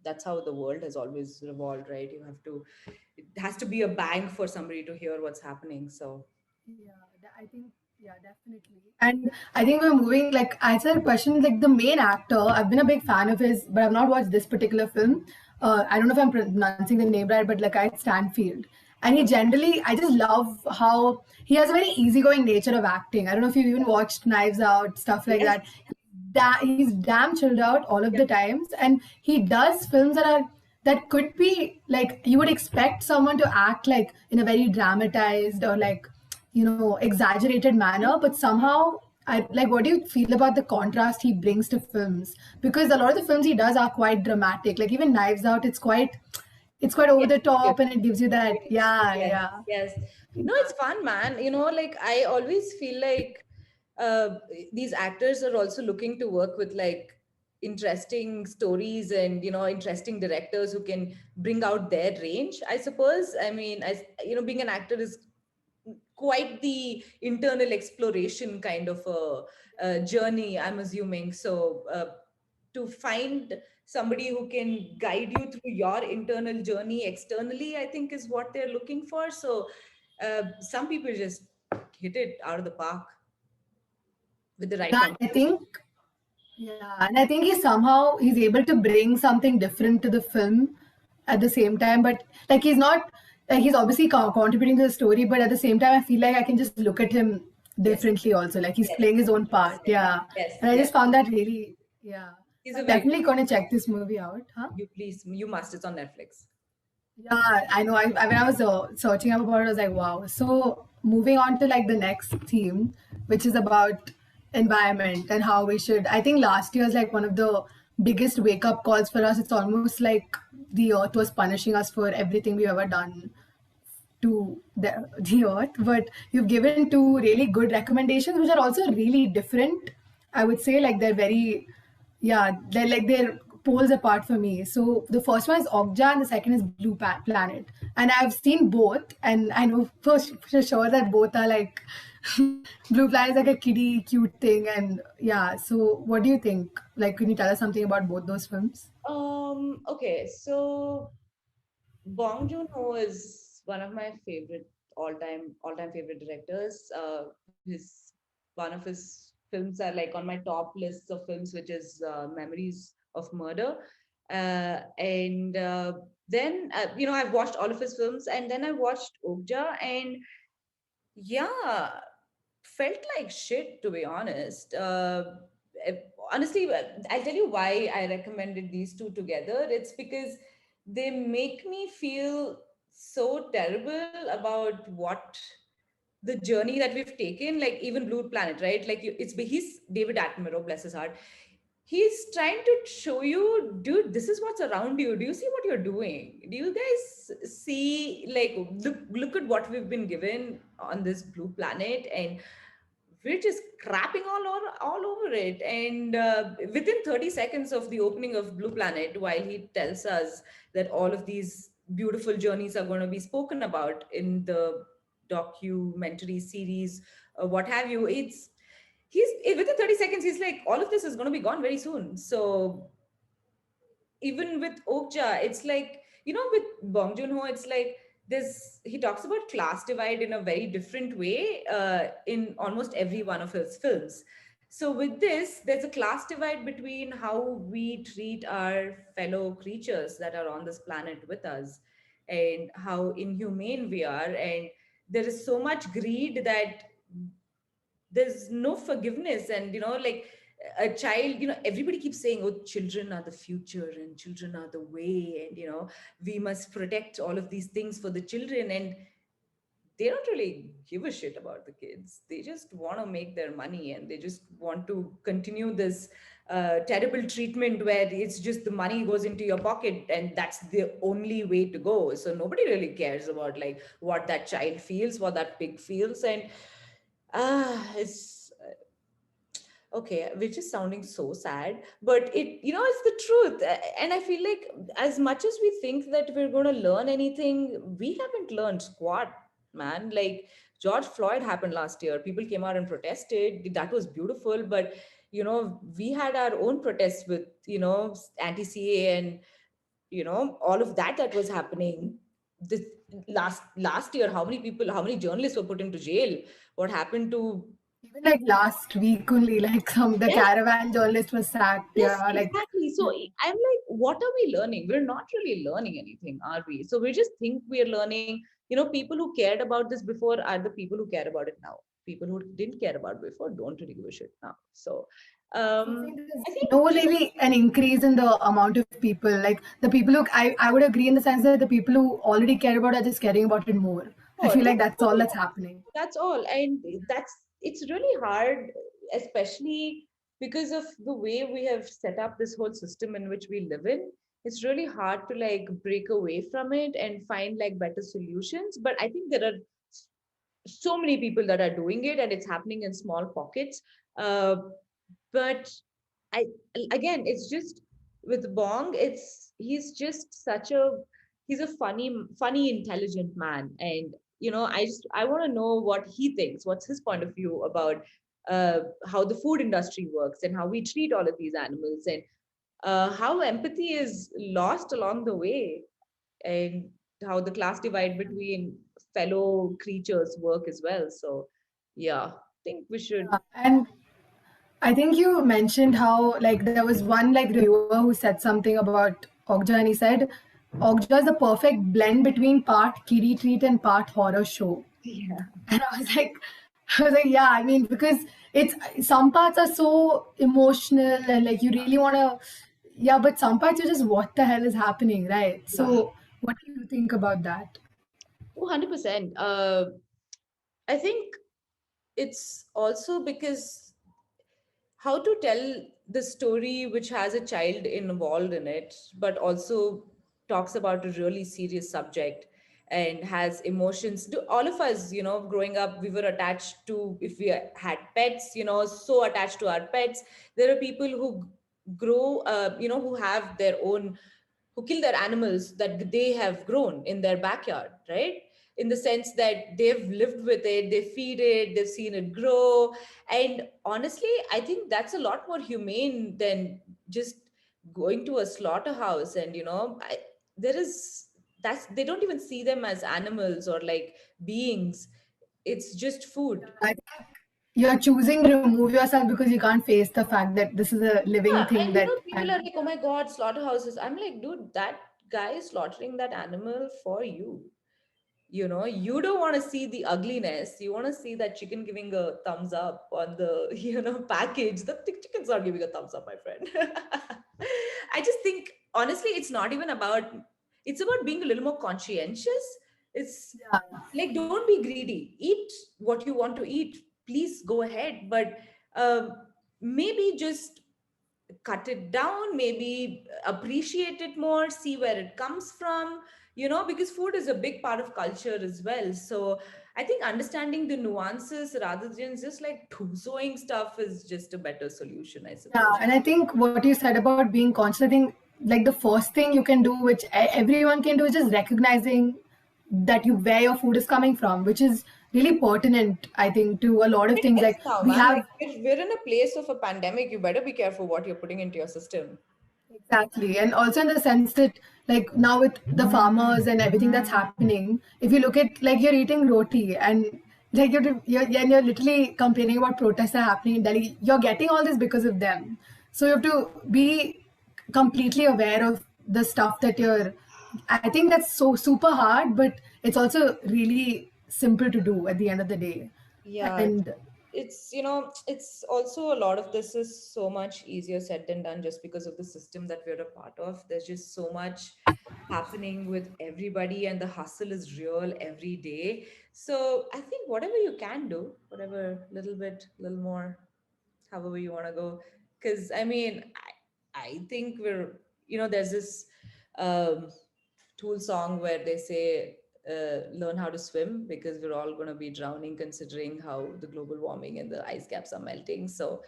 that's how the world has always revolved, right? It has to be a bang for somebody to hear what's happening. So, yeah, I think, yeah, definitely. And I think we're moving, like, I said a question, like, the main actor, I've been a big fan of his, but I've not watched this particular film. I don't know if I'm pronouncing the name right, but like, it's Stanfield. And he generally, I just love how he has a very easygoing nature of acting. I don't know if you've even watched Knives Out, stuff like yes, that. He's damn chilled out all of yeah, the times, and he does films that could be like you would expect someone to act like in a very dramatized or like exaggerated manner, but somehow I like, what do you feel about the contrast he brings to films? Because a lot of the films he does are quite dramatic, like even Knives Out, it's quite over yes, the yes. top and it gives you that, yeah, Yes, yeah, yes. No, it's fun, man. Like I always feel like uh, these actors are also looking to work with like interesting stories and interesting directors who can bring out their range. I suppose. I mean, as being an actor is quite the internal exploration kind of a journey. I'm assuming so. To find somebody who can guide you through your internal journey externally, I think is what they're looking for. So some people just hit it out of the park with the right yeah, I combination. think. Yeah, and I think he's able to bring something different to the film at the same time. But like he's not like he's obviously contributing to the story, but at the same time, I feel like I can just look at him Yes, differently also. Like he's yes, playing his own part. 100%. Yeah, Yes, and I yes. just found that really, yeah. He's So a I'm very good definitely actor. gonna check this movie out, huh? You must. It's on Netflix. Yeah, I know. When I was searching up about it, I was like, wow. So moving on to like the next theme, which is about environment and how we should. I think last year is like one of the biggest wake up calls for us. It's almost like the earth was punishing us for everything we've ever done to the earth. But you've given two really good recommendations, which are also really different. I would say like they're very, yeah, they're poles apart for me. So the first one is Okja and the second is Blue Planet. And I've seen both, and I know for sure that both are like Blue Planet is like a kiddie cute thing, and yeah. So what do you think? Like, can you tell us something about both those films? Okay, so Bong Joon-ho is one of my favorite all-time favorite directors. One of his films are like on my top lists of films, which is Memories of Murder. And then I've watched all of his films, and then I watched Okja, and yeah, felt like shit, to be honest. If- Honestly, I'll tell you why I recommended these two together. It's because they make me feel so terrible about what the journey that we've taken. Like even Blue Planet, right? Like he's David Attenborough, bless his heart. He's trying to show you, dude, this is what's around you. Do you see what you're doing? Do you guys see, like, look at what we've been given on this blue planet, and we're just crapping all over it. And within 30 seconds of the opening of Blue Planet, while he tells us that all of these beautiful journeys are going to be spoken about in the documentary series, what have you. He's within 30 seconds, he's like, all of this is going to be gone very soon. So even with Okja, it's like, with Bong Joon Ho, it's like he talks about class divide in a very different way in almost every one of his films. So with this, there's a class divide between how we treat our fellow creatures that are on this planet with us, and how inhumane we are. And there is so much greed that there's no forgiveness. And like a child, everybody keeps saying, oh, children are the future and children are the way, and we must protect all of these things for the children. And they don't really give a shit about the kids. They just want to make their money, and they just want to continue this terrible treatment where it's just the money goes into your pocket and that's the only way to go. So nobody really cares about like what that child feels, what that pig feels. And it's okay, which is sounding so sad, but it's the truth. And I feel like as much as we think that we're going to learn anything, we haven't learned squat, man. Like George Floyd happened last year, people came out and protested, that was beautiful. But we had our own protests with anti-CA and all of that was happening. This last year, how many journalists were put into jail? What happened to... Even like last week only, like the Yes, caravan journalist was sacked. yes, Yeah, like exactly. So I'm like, what are we learning? We're not really learning anything, are we? So we just think we're learning. People who cared about this before are the people who care about it now. People who didn't care about it before don't really give a shit now. So I think there's I think, no really an increase in the amount of people. Like the people who I would agree in the sense that the people who already care about it are just caring about it more. I oh, feel like that's all that's happening. that's all. And it's really hard, especially because of the way we have set up this whole system in which we live in. It's really hard to like break away from it and find like better solutions. But I think there are so many people that are doing it, and it's happening in small pockets. uh, but I again, it's just with Bong, he's just such a he's a funny intelligent man. And I want to know what he thinks, what's his point of view about how the food industry works and how we treat all of these animals, and how empathy is lost along the way, and how the class divide between fellow creatures work as well. So yeah, I think we should... And I think you mentioned how like there was one like reviewer who said something about Okja and he said Okja is the perfect blend between part kiddie treat and part horror show. Yeah. And I was like, yeah, I mean, because it's some parts are so emotional and like you really want to, yeah, but some parts you're just, what the hell is happening, right? Yeah. So, what do you think about that? 100%. I think it's also because how to tell the story which has a child involved in it, but also talks about a really serious subject and has emotions. Do all of us, growing up, we were attached to, if we had pets, so attached to our pets. There are people who grow, who have their own, who kill their animals that they have grown in their backyard, right? In the sense that they've lived with it, they feed it, they've seen it grow. And honestly, I think that's a lot more humane than just going to a slaughterhouse. And there is that's they don't even see them as animals or like beings. It's just food. I think you're choosing to remove yourself because you can't face the fact that this is a living Yeah, thing and that, people are and like, oh my God, slaughterhouses. I'm like, dude, that guy is slaughtering that animal for you. You don't want to see the ugliness. You want to see that chicken giving a thumbs up on the package. The chicken's not giving a thumbs up, my friend. I just think, honestly, it's about being a little more conscientious. It's yeah. like, don't be greedy, eat what you want to eat, please go ahead. But um, maybe just cut it down, maybe appreciate it more, see where it comes from, because food is a big part of culture as well. So I think understanding the nuances rather than just like sewing stuff is just a better solution, I Yeah, suppose. and I think what you said about being conscious, I think like the first thing you can do, which everyone can do, is just recognizing that you where your food is coming from, which is really pertinent, I think, to a lot of It things. is Like now, we man. Like have we're in a place of a pandemic. You better be careful what you're putting into your system. exactly, and also in the sense that like now with the farmers and everything that's happening, if you look at like you're eating roti and like you're literally complaining about protests that are happening in Delhi, you're getting all this because of them. So you have to be completely aware of the stuff that you're. I think that's so super hard, but it's also really simple to do at the end of the day. Yeah, And it's it's also a lot of this is so much easier said than done just because of the system that we're a part of. There's just so much happening with everybody, and the hustle is real every day. So I think whatever you can do, whatever little bit, little more, however you want to go, because I mean, I think we're there's this um Tool song where they say, learn how to swim because we're all going to be drowning considering how the global warming and the ice caps are melting. So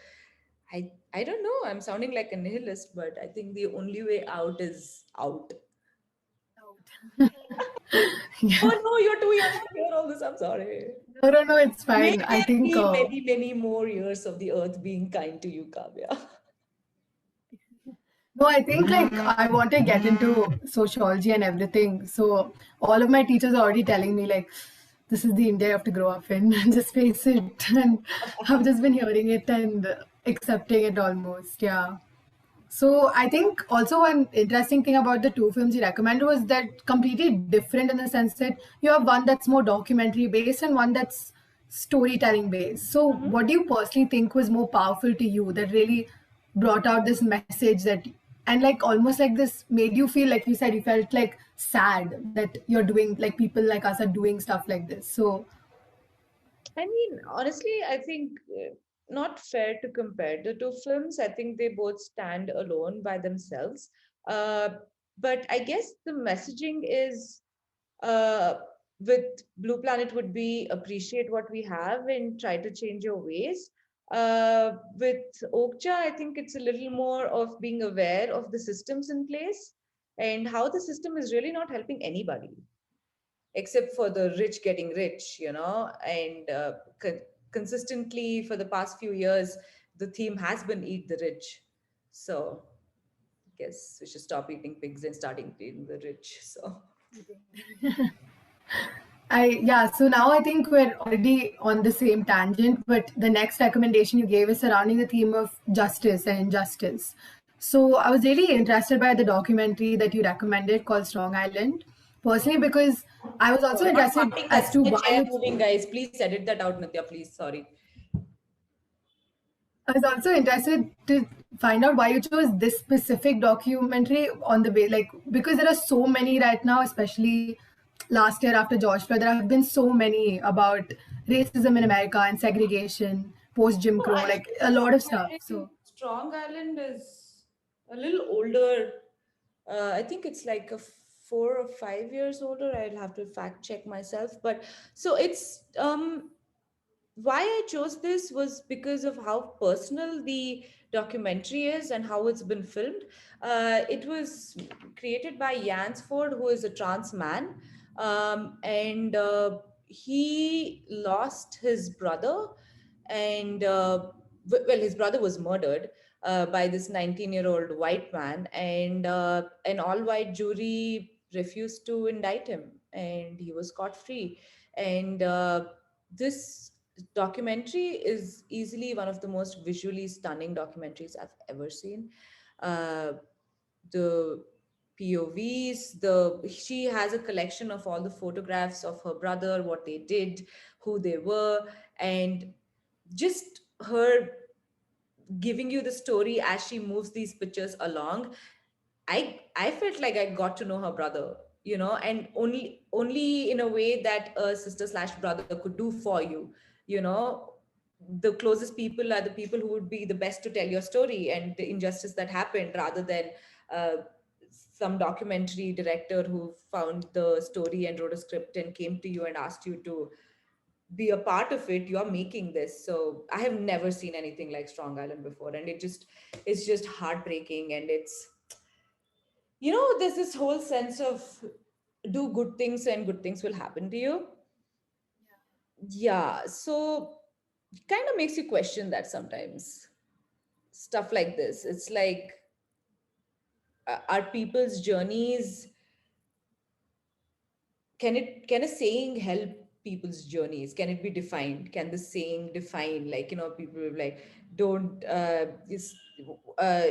I don't know, I'm sounding like a nihilist, but I think the only way out is out. yeah, Oh no, you're too young to hear all this, I'm sorry. no, it's May fine. I there think. be many, many more years of the earth being kind to you, Kavya. No, I think like I want to get into sociology and everything. So all of my teachers are already telling me like this is the India you have to grow up in. Just face it. And I've just been hearing it and accepting it almost. Yeah. So I think also one interesting thing about the two films you recommended was that completely different in the sense that you have one that's more documentary based and one that's storytelling based. So Mhm. what do you personally think was more powerful to you that really brought out this message that and like almost like this made you feel like you said you felt like sad that you're doing like people like us are doing stuff like this. So I mean, honestly, I think not fair to compare the two films. I think they both stand alone by themselves. Uh, but I guess the messaging is uh, with Blue Planet would be appreciate what we have and try to change your ways. With Okja, I think it's a little more of being aware of the systems in place and how the system is really not helping anybody except for the rich getting rich, and consistently for the past few years, the theme has been eat the rich. So I guess we should stop eating pigs and starting eating the rich. So yeah, so now I think we're already on the same tangent, but the next recommendation you gave is surrounding the theme of justice and injustice. So I was really interested by the documentary that you recommended called Strong Island, personally because I was oh, also not interested farting, as that's to my why chair you moving, guys. Please edit that out, Nitya, please. Sorry. I was also interested to find out why you chose this specific documentary on the way, like because there are so many right now, especially last year after George Floyd. There have been so many about racism in America and segregation, post Jim No, Crow, I like a lot of stuff. think So Strong Island is a little older. I think it's like a 4 or 5 years older. I'll have to fact check myself. But so it's why I chose this was because of how personal the documentary is and how it's been filmed. It was created by Yansford, who is a trans man, and he lost his brother, and well, his brother was murdered by this 19-year-old white man, and an all-white jury refused to indict him, and he was scot free. And this documentary is easily one of the most visually stunning documentaries I've ever seen. Uh, the POVs, she has a collection of all the photographs of her brother, what they did, who they were, and just her giving you the story as she moves these pictures along. I felt like I got to know her brother, and only in a way that a sister slash brother could do for you. You know, the closest people are the people who would be the best to tell your story and the injustice that happened, rather than uh, some documentary director who found the story and wrote a script and came to you and asked you to be a part of it. You're making this. So I have never seen anything like Strong Island before, and it's just heartbreaking. And it's there's this whole sense of do good things and good things will happen to you. Yeah, so kind of makes you question that sometimes. Stuff like this. It's like, are people's journeys, can a saying help people's journeys? Can it be defined? Can the saying define, like, people will be like, don't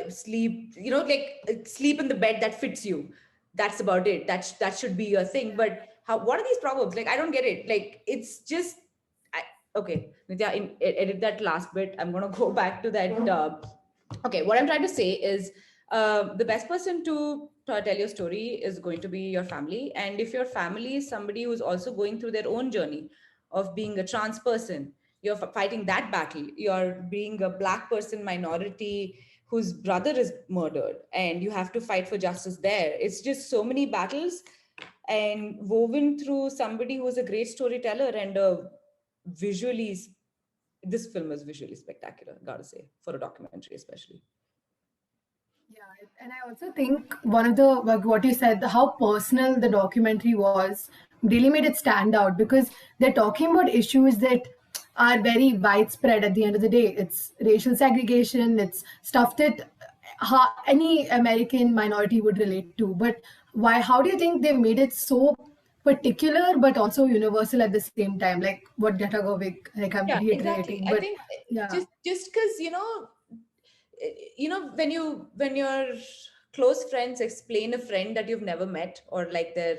sleep, sleep in the bed that fits you. That's about it. That should be your thing. But what are these proverbs? Like, I don't get it. Like, it's just I, okay, Nitya, edit that last bit. I'm gonna go back to that. Okay, what I'm trying to say is, the best person to tell your story is going to be your family. And if your family is somebody who's also going through their own journey of being a trans person, you're fighting that battle. You're being a black person minority whose brother is murdered, and you have to fight for justice there. It's just so many battles, and woven through somebody who's a great storyteller and a visually, this film is visually spectacular, gotta say, for a documentary especially. Yeah, and I also think one of the, like what you said, how personal the documentary was, really made it stand out because they're talking about issues that are very widespread at the end of the day. It's racial segregation, it's stuff that any American minority would relate to. But why? How do you think they made it so particular but also universal at the same time? Like what Greta Gerwig, like I'm Yeah, exactly. reiterating, I but think yeah. just because, when your close friends explain a friend that you've never met, or like their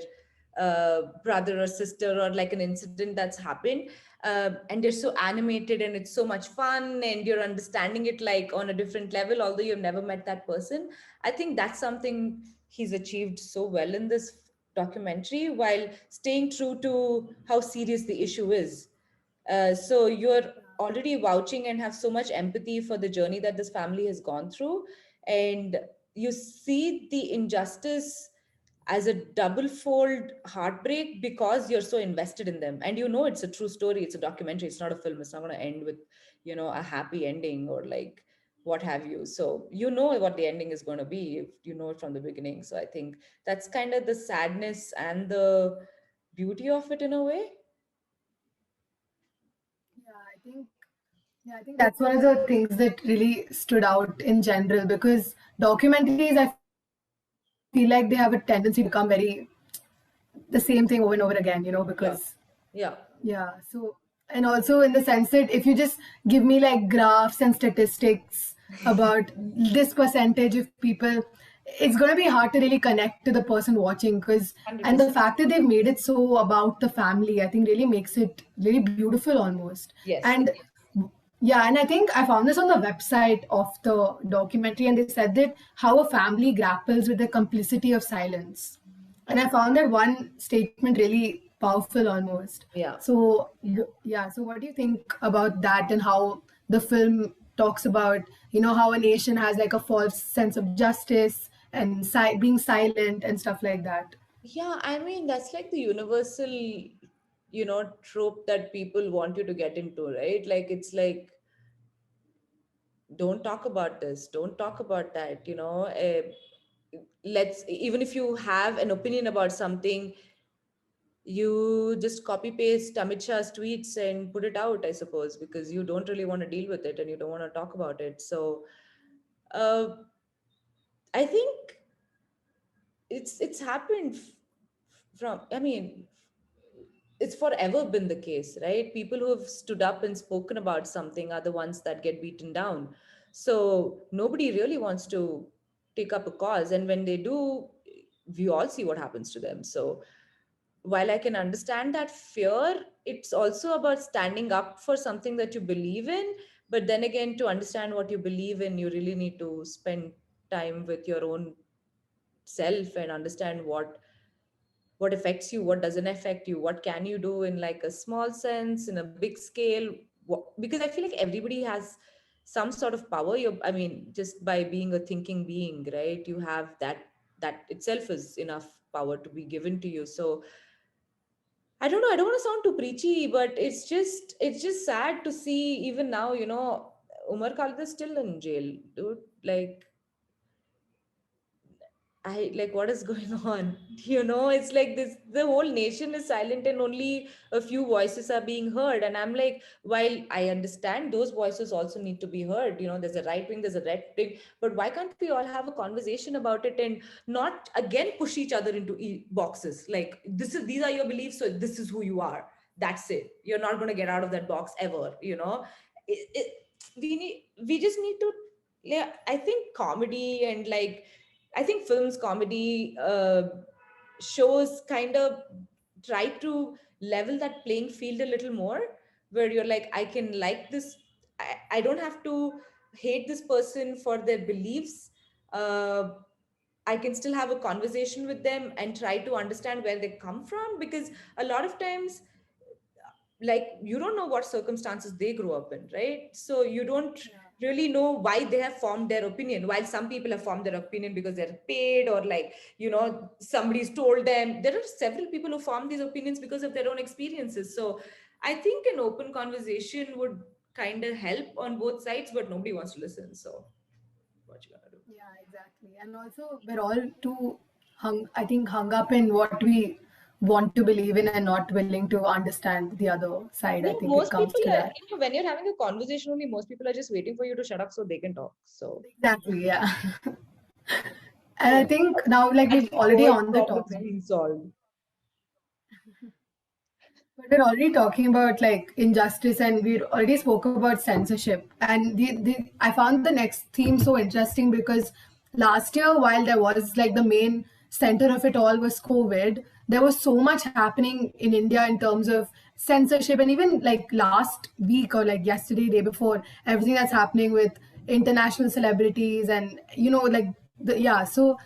brother or sister, or like an incident that's happened, and they're so animated and it's so much fun, and you're understanding it like on a different level, although you've never met that person. I think that's something he's achieved so well in this documentary, while staying true to how serious the issue is. So you're already vouching and have so much empathy for the journey that this family has gone through. And you see the injustice as a double fold heartbreak because you're so invested in them. And it's a true story. It's a documentary. It's not a film. It's not going to end with, a happy ending or like what have you. So you know what the ending is going to be if you know it from the beginning. So I think that's kind of the sadness and the beauty of it in a way. Yeah, I think that's one of the things that really stood out in general because documentaries, I feel like they have a tendency to become very the same thing over and over again, because Yeah. Yeah. yeah, so and also in the sense that if you just give me like graphs and statistics about this percentage of people, it's going to be hard to really connect to the person watching because and the 100%. fact that they've made it so about the family, I think really makes it really beautiful almost. Yes. And yeah, and I think I found this on the website of the documentary, and they said that how a family grapples with the complicity of silence. And I found that one statement really powerful almost. Yeah. So, yeah, so what do you think about that and how the film talks about, how a nation has like a false sense of justice and being silent and stuff like that? Yeah, I mean, that's like the universal, trope that people want you to get into, right? Like, it's like, don't talk about this, don't talk about that, let's, even if you have an opinion about something, you just copy paste Amit Shah's tweets and put it out, I suppose, because you don't really want to deal with it and you don't want to talk about it. So, uh, I think it's happened from, I mean, it's forever been the case, right? People who have stood up and spoken about something are the ones that get beaten down. So nobody really wants to take up a cause. And when they do, we all see what happens to them. So while I can understand that fear, it's also about standing up for something that you believe in. But then again, to understand what you believe in, you really need to spend time with your own self and understand what affects you, what doesn't affect you, what can you do in like a small sense, in a big scale. Because I feel like everybody has some sort of power. I mean, just by being a thinking being, right, you have that itself is enough power to be given to you. So I don't know, I don't want to sound too preachy, but it's just sad to see even now, Umar Khalid is still in jail, dude. Like, I like, what is going on? It's like this, the whole nation is silent and only a few voices are being heard. And I'm like, while I understand those voices also need to be heard, there's a right wing, there's a red wing, but why can't we all have a conversation about it and not again push each other into boxes? Like, these are your beliefs, so this is who you are. That's it. You're not going to get out of that box ever. We just need to, yeah, I think comedy and like, I think films, comedy, shows kind of try to level that playing field a little more, where you're like, I can like this. I don't have to hate this person for their beliefs. Uh, I can still have a conversation with them and try to understand where they come from, because a lot of times, like, you don't know what circumstances they grew up in, right? So you don't really know why they have formed their opinion, while some people have formed their opinion because they're paid, or like, somebody's told them. There are several people who form these opinions because of their own experiences. So I think an open conversation would kind of help on both sides, but nobody wants to listen. So what you gonna do? Yeah, exactly. And also, we're all too I think, hung up in what we want to believe in and not willing to understand the other side. I Yeah, think it most comes people to are, that. when you're having a conversation, only most people are just waiting for you to shut up so they can talk. So Exactly, yeah. And I yeah, think now, like, at we've least already world on the problems topic. being solved. But we're already talking about like injustice, and we already spoke about censorship. And I found the next theme so interesting because last year, while there was like the main center of it all was COVID, there was so much happening in India in terms of censorship, and even like last week or like yesterday, day before, everything that's happening with international celebrities and like yeah. So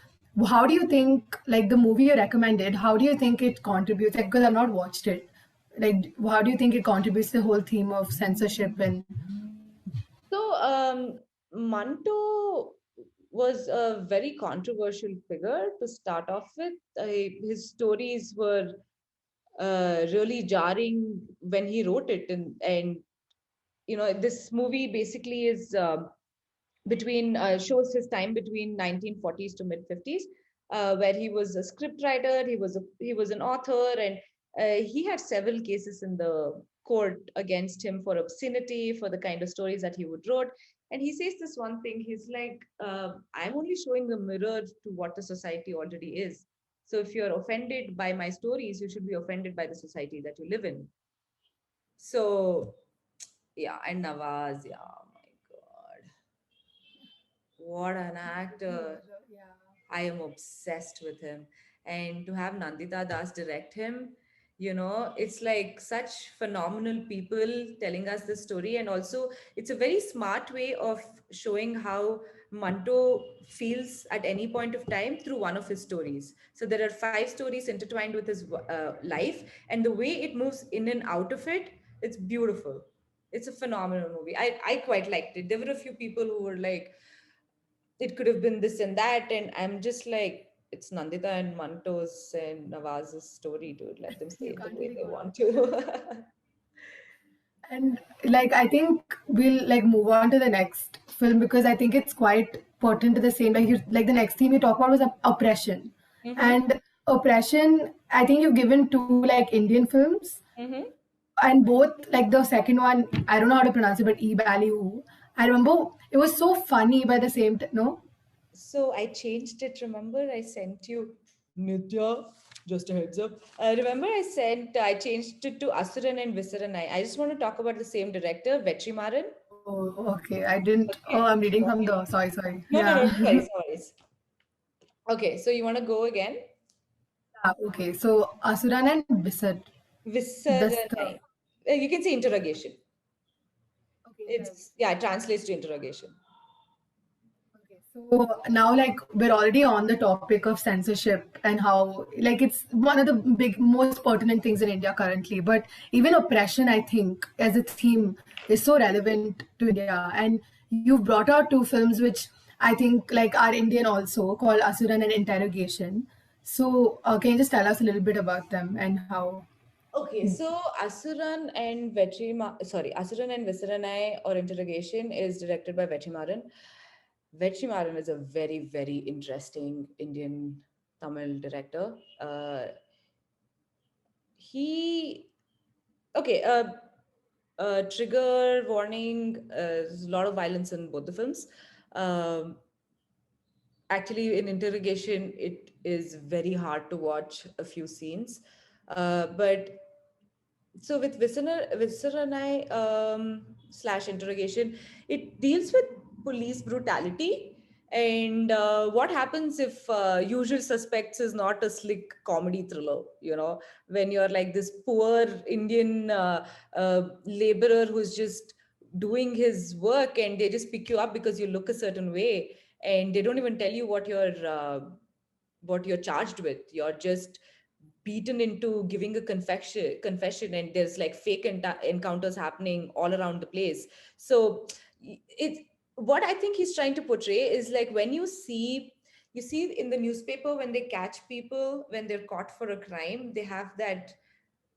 how do you think, like, the movie you recommended, how do you think it contributes? Like, because I've not watched it, like, how do you think it contributes to the whole theme of censorship? And So, Manto was a very controversial figure to start off with. His stories were really jarring when he wrote it, and this movie basically is between shows his time between 1940s to mid 50s, where he was a script writer, he was an author, and he had several cases in the court against him for obscenity, for the kind of stories that he would wrote. And he says this one thing, he's like, I'm only showing a mirror to what the society already is. So if you're offended by my stories, you should be offended by the society that you live in. So yeah, and Nawaz, yeah, oh my god, what an actor. yeah, I am obsessed with him. And to have Nandita Das direct him, it's like such phenomenal people telling us the story. And also, it's a very smart way of showing how Manto feels at any point of time through one of his stories. So there are five stories intertwined with his life, and the way it moves in and out of it, it's beautiful. It's a phenomenal movie. I quite liked it. There were a few people who were like, it could have been this and that. And I'm just like, it's Nandita and Manto's and Nawaz's story, dude. Let them say you it the can't way really they go wrong. want to. And like, I think we'll like move on to the next film because I think it's quite pertinent to the same. Like, like the next theme you talk about was oppression, Mm-hmm. and oppression. I think you've given two like Indian films, Mm-hmm. and both, like the second one, I don't know how to pronounce it, but Ibaliu. I remember it was so funny by the same no. So I changed it. Remember, I sent you Nitya. Just a heads up. Remember, I changed it to Asuran and Visaranai. I just want to talk about the same director, Vetrimaran. Oh, okay. I didn't. Oh, Okay. I'm reading from Okay. the. Sorry. No, no, no, Yeah. no worries, no worries. Okay, so you want to go again? Yeah, okay. So Asuran and Bisad. That's the. Visaranai. You can say interrogation. Okay, It's, yeah, it translates to interrogation. okay. So now, like, we're already on the topic of censorship and how, like, it's one of the big, most pertinent things in India currently. But even oppression, I think, as a theme, is so relevant to India. And you've brought out two films which I think, like, are Indian also, called Asuran and Interrogation. So, can you just tell us a little bit about them and how? Okay, so Asuran and Visaranai or Interrogation is directed by Vetrimaran. Vetrimaran is a very, very interesting Indian Tamil director. He okay. Trigger warning. There's a lot of violence in both the films. Um, Actually, in interrogation, it is very hard to watch a few scenes. But so with Visaranai slash interrogation, it deals with police brutality and what happens if Usual Suspects is not a slick comedy thriller. When you're like this poor Indian laborer who's just doing his work and they just pick you up because you look a certain way and they don't even tell you what you're charged with. You're just beaten into giving a confession, and there's like fake encounters happening all around the place. So it's what I think he's trying to portray is like when you see in the newspaper when they catch people when they're caught for a crime, they have that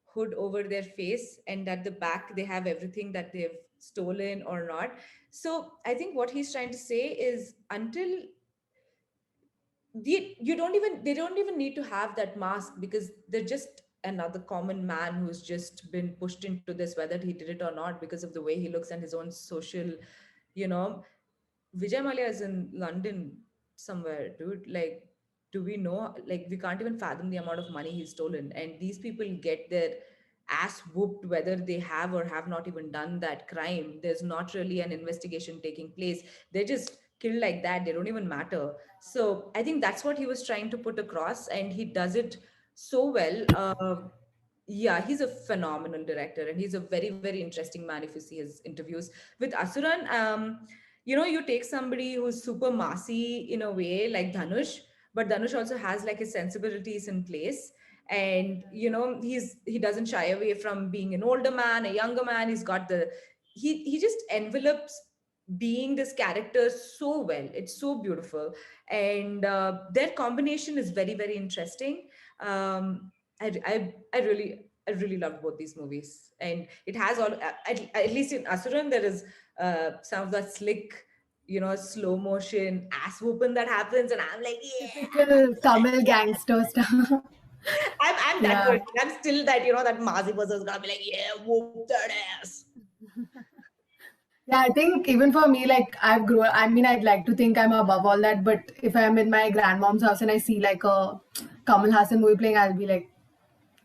hood over their face, and at the back they have everything that they've stolen or not. So I think what he's trying to say is until they don't even need to have that mask because they're just another common man who's just been pushed into this, whether he did it or not, because of the way he looks and his own social, you know Vijay Mallya is in London somewhere, dude. Like, do we know? Like, we can't even fathom the amount of money he's stolen. And these people get their ass whooped whether they have or have not even done that crime. There's not really an investigation taking place. They're just killed like that. They don't even matter. So I think that's what he was trying to put across, and he does it so well. Yeah, he's a phenomenal director, and he's a very, very interesting man if you see his interviews. With Asuran, you take somebody who's super massy in a way like Dhanush, but Dhanush also has like his sensibilities in place. And he doesn't shy away from being an older man, a younger man. He just envelopes being this character so well. It's so beautiful. And their combination is very, very interesting. Um, I, I, I really I really loved both these movies, and it has all at least in Asuran there is some of that slick, slow motion ass whooping that happens, and I'm like, yeah, Typical Tamil gangster stuff. I'm that Yeah. person. I'm still that, that Mazi person is gonna be like, yeah, whoop that ass. Yeah, I think even for me, like I've grown, I mean, I'd like to think I'm above all that, but if I'm in my grandmom's house and I see like a Kamal Hassan movie playing, I'll be like,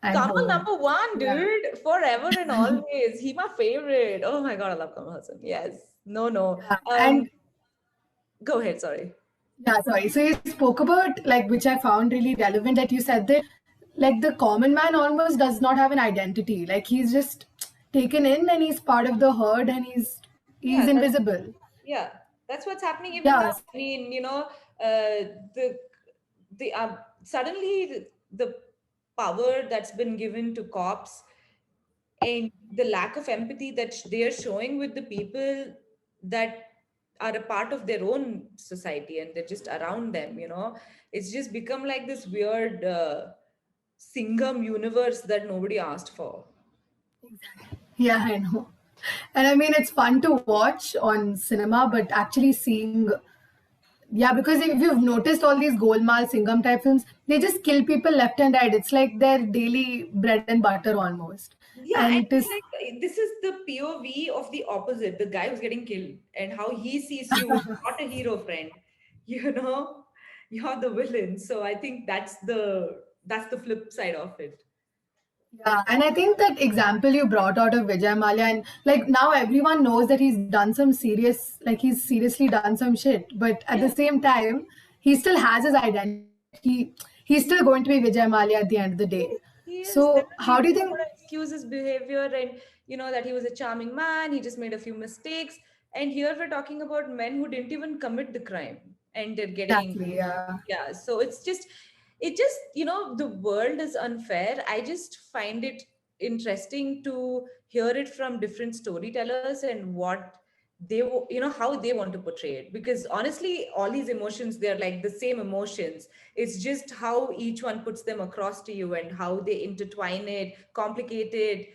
I'm Kamal home. number one, Yeah. dude, forever and always. He my favorite. Oh my god, I love Kamal Hassan. Yes. No, no. Yeah. And Go ahead. Sorry. yeah, sorry. So you spoke about like which I found really relevant that you said that like the common man almost does not have an identity. Like he's just taken in and he's part of the herd and he's Yeah, invisible. yeah, that's what's happening even now. Yeah, I mean, the suddenly the power that's been given to cops and the lack of empathy that they are showing with the people that are a part of their own society and they're just around them. It's just become like this weird Singham universe that nobody asked for. yeah, I know. And I mean, it's fun to watch on cinema, but actually seeing, yeah, because if you've noticed all these Golmaal, Singham type films, they just kill people left and right. It's like their daily bread and butter almost. Yeah, and And it's this, like this is the POV of the opposite, the guy who's getting killed, and how he sees you is not a hero friend. You know, you're the villain. So I think that's the flip side of it. yeah, and I think that example you brought out of Vijay Mallya, and like now everyone knows that he's done some serious, like he's seriously done some shit, but at the Yeah, same time, he still has his identity. He's still going to be Vijay Mallya at the end of the day. he is. They're So, not how even do you think? gonna excuse his behavior and that he was a charming man. He just made a few mistakes. And here we're talking about men who didn't even commit the crime, and they're getting. Exactly, yeah. Yeah, so it just the world is unfair. I just find it interesting to hear it from different storytellers and what how they want to portray it, because honestly all these emotions, they're like the same emotions. It's just how each one puts them across to you and how they intertwine it, complicate it,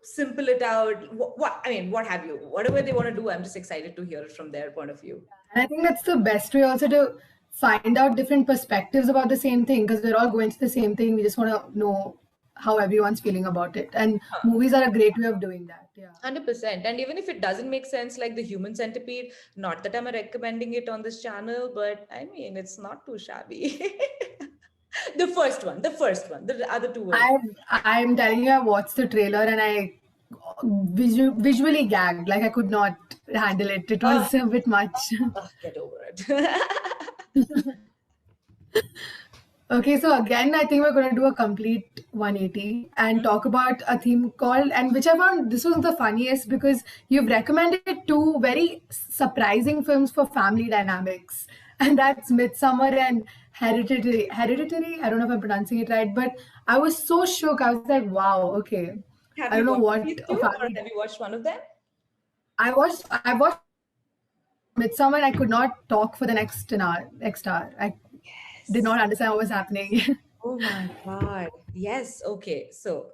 simple it out. What I mean, what have you? Whatever they want to do, I'm just excited to hear it from their point of view. And I think that's the best way also to find out different perspectives about the same thing, because we're all going through the same thing. We just want to know how everyone's feeling about it. And movies are a great way of doing that. Yeah. 100%. And even if it doesn't make sense, like the Human Centipede, not that I'm recommending it on this channel, but I mean, it's not too shabby. The first one. The other two were. I'm telling you, I watched the trailer and I visually gagged. Like I could not handle it. It Oh, was a bit much. get over it. Okay, so again, I think we're going to do a complete 180 and talk about a theme called, and which I found this was the funniest because you've recommended two very surprising films for family dynamics, and that's Midsummer and Hereditary. Hereditary, I don't know if I'm pronouncing it right, but I was so shook. I was like, wow, okay. I Have don't you know watched what these a two, or family. have you watched one of them? I watched Midsummer and I could not talk for the next an hour. Next hour, I did Yes. not understand what was happening. Oh my God. Yes. Okay. So,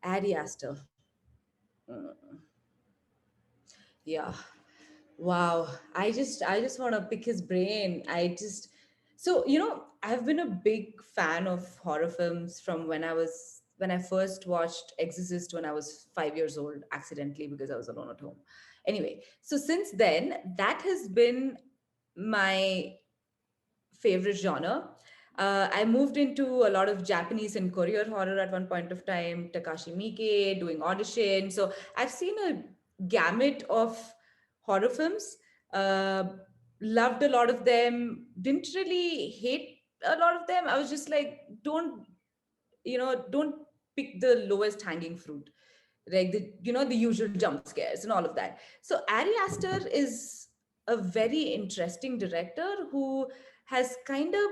Ari Aster. Mm, yeah. Wow. I just want to pick his brain. So, I've been a big fan of horror films from when I first watched Exorcist when I was 5 years old, accidentally because I was alone at home. Anyway, so since then, that has been my favorite genre. I moved into a lot of Japanese and Korean horror at one point of time, Takashi Miike, doing audition. So I've seen a gamut of horror films. Uh, Loved a lot of them. Didn't really hate a lot of them. I was just like, don't pick the lowest hanging fruit, like the usual jump scares and all of that. So Ari Aster is a very interesting director who has kind of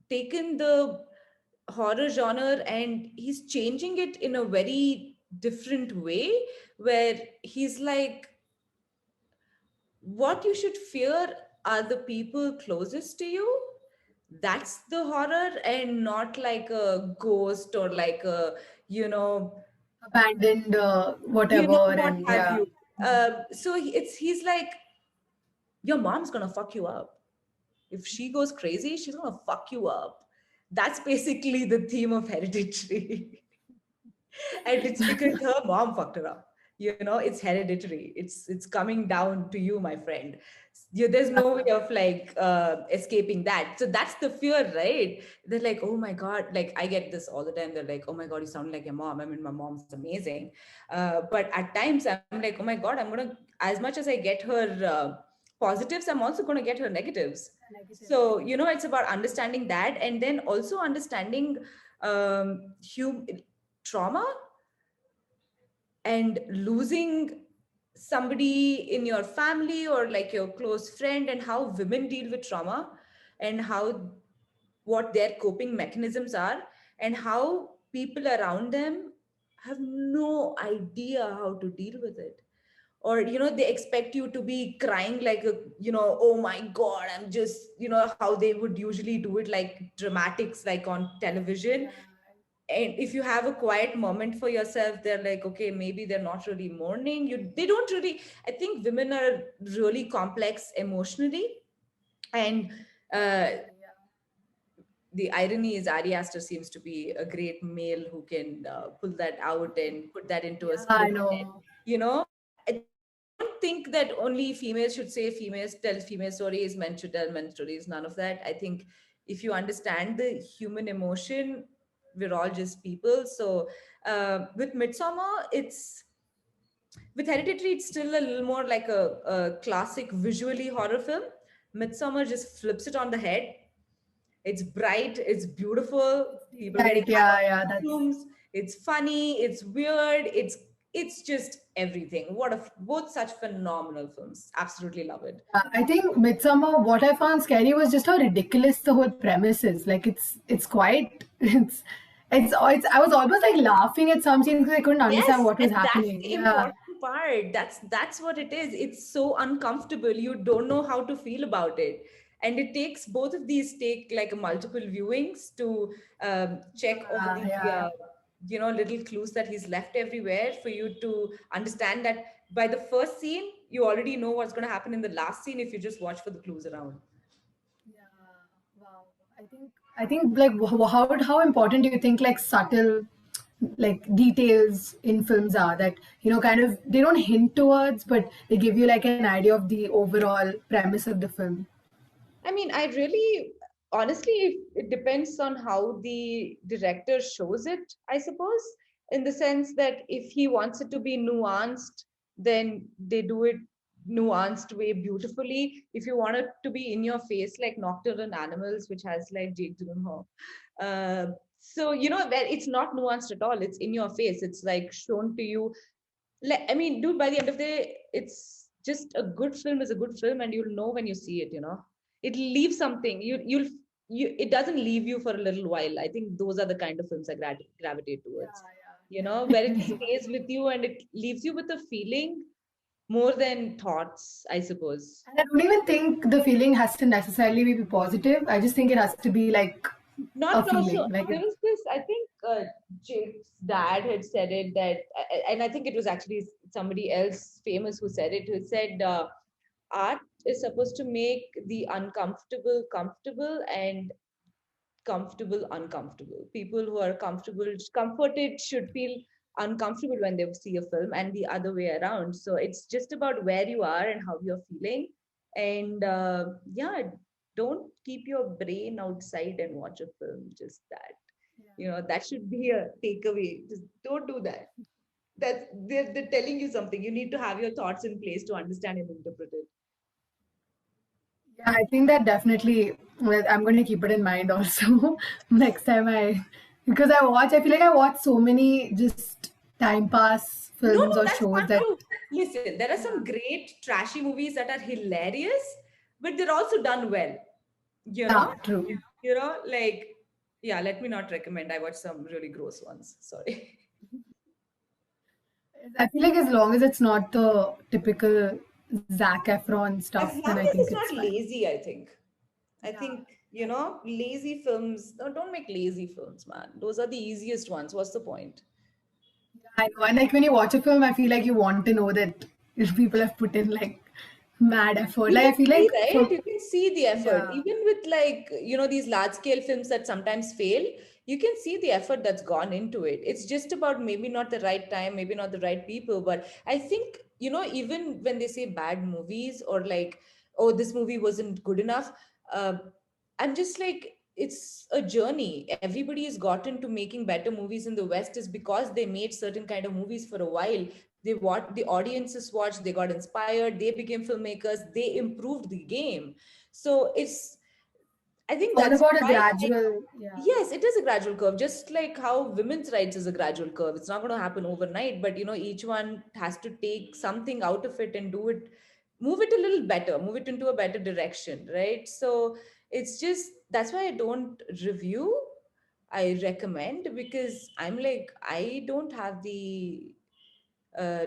taken the horror genre and he's changing it in a very different way, where he's like, what you should fear are the people closest to you. That's the horror, and not like a ghost or like a you know Abandoned whatever, what and have yeah. you. So he's like, your mom's gonna fuck you up. If she goes crazy, she's gonna fuck you up. That's basically the theme of Hereditary. And it's because her mom fucked her up. It's hereditary. It's coming down to you, my friend. There's no way of like escaping that. So that's the fear, right? They're like, oh my god, like I get this all the time. They're like, oh my god, you sound like your mom. I mean, my mom's amazing. But at times I'm like, oh my god, I'm gonna, as much as I get her positives, I'm also gonna get her negatives. Negative. So it's about understanding that, and then also understanding trauma and losing somebody in your family or like your close friend, and how women deal with trauma, and how what their coping mechanisms are, and how people around them have no idea how to deal with it. Or they expect you to be crying like a, oh my god, I'm just, how they would usually do it, like dramatics like on television. Yeah. And if you have a quiet moment for yourself, they're like, okay, maybe they're not really mourning you. They don't really. I think women are really complex emotionally. And uh, Definitely, yeah. the irony is Ari Aster seems to be a great male who can pull that out and put that into a Yeah, I script. And, know. I don't think that only females should say females tell female stories, men should tell men stories. None of that. I think if you understand the human emotion, we're all just people. So with Midsummer, with Hereditary, it's still a little more like a classic visually horror film. Midsummer just flips it on the head. It's bright, it's beautiful, people getting Daylight, hung yeah, up yeah, in that's. costumes. It's funny, it's weird, it's just everything. Both such phenomenal films. Absolutely love it. I think Midsummer, what I found scary was just how ridiculous the whole premise is. Like it's quite it's I was almost like laughing at some scenes because I couldn't understand Yes, what was and that's happening. the Yeah. important part. That's what it is. It's so uncomfortable. You don't know how to feel about it. And it takes both of these take like multiple viewings to check all Yeah, the yeah. little clues that he's left everywhere for you to understand that by the first scene you already know what's going to happen in the last scene if you just watch for the clues around. Yeah, wow. I think like how important do you think like subtle like details in films are that kind of they don't hint towards but they give you like an idea of the overall premise of the film. I mean, I really, honestly, it depends on how the director shows it, I suppose, in the sense that if he wants it to be nuanced, then they do it nuanced way beautifully. If you want it to be in your face, like Nocturnal Animals, which has like Jake Gyllenhaal. So, where it's not nuanced at all, it's in your face. It's like shown to you. I mean, dude, by the end of the day, it's just a good film is a good film, and you'll know when you see it. It leaves something. It doesn't leave you for a little while. I think those are the kind of films I gravitate towards. Where it Yeah. stays with you and it leaves you with a feeling more than thoughts, I suppose. And I don't even think the feeling has to necessarily be positive. I just think it has to be like a Not feeling. also, Like it, there was this, I think Jake's dad had said it that, and I think it was actually somebody else famous who said it, who said, art is supposed to make the uncomfortable comfortable and comfortable uncomfortable. People who are comforted should feel uncomfortable when they see a film, and the other way around. So it's just about where you are and how you're feeling. And yeah, don't keep your brain outside and watch a film. Just that, that should be a takeaway. Just don't do that. That's they're telling you something. You need to have your thoughts in place to understand and interpret it. yeah, I think that definitely. Well, I'm going to keep it in mind also next time because I feel like I watch so many just time pass No, films no, or that's shows not that. true. Listen, there are some great trashy movies that are hilarious, but they're also done well. You know, Yeah, true. like, yeah, let me not recommend. I watched some really gross ones. Sorry. I feel like as long as it's not the typical Zac Efron As stuff, then long I as think it's it's not fine. lazy, I think. I Yeah. think, lazy films, no, don't make lazy films, man. Those are the easiest ones. What's the point? I know. And like when you watch a film, I feel like you want to know that if people have put in like mad effort. You Like can I feel see, like right? for You can see the effort. yeah. Even with like, these large scale films that sometimes fail, you can see the effort that's gone into it. It's just about maybe not the right time, maybe not the right people. But I think, even when they say bad movies or like, oh, this movie wasn't good enough, uh, I'm just like, it's a journey. Everybody has gotten to making better movies in the West is because they made certain kind of movies for a while. The audiences watched, they got inspired, they became filmmakers, they improved the game. So I think It's all that's about a why, gradual, yeah. yes, it is a gradual curve, just like how women's rights is a gradual curve. It's not going to happen overnight, but each one has to take something out of it and do it, move it a little better, move it into a better direction, right? So it's just that's why I don't review. I recommend because I'm like, I don't have the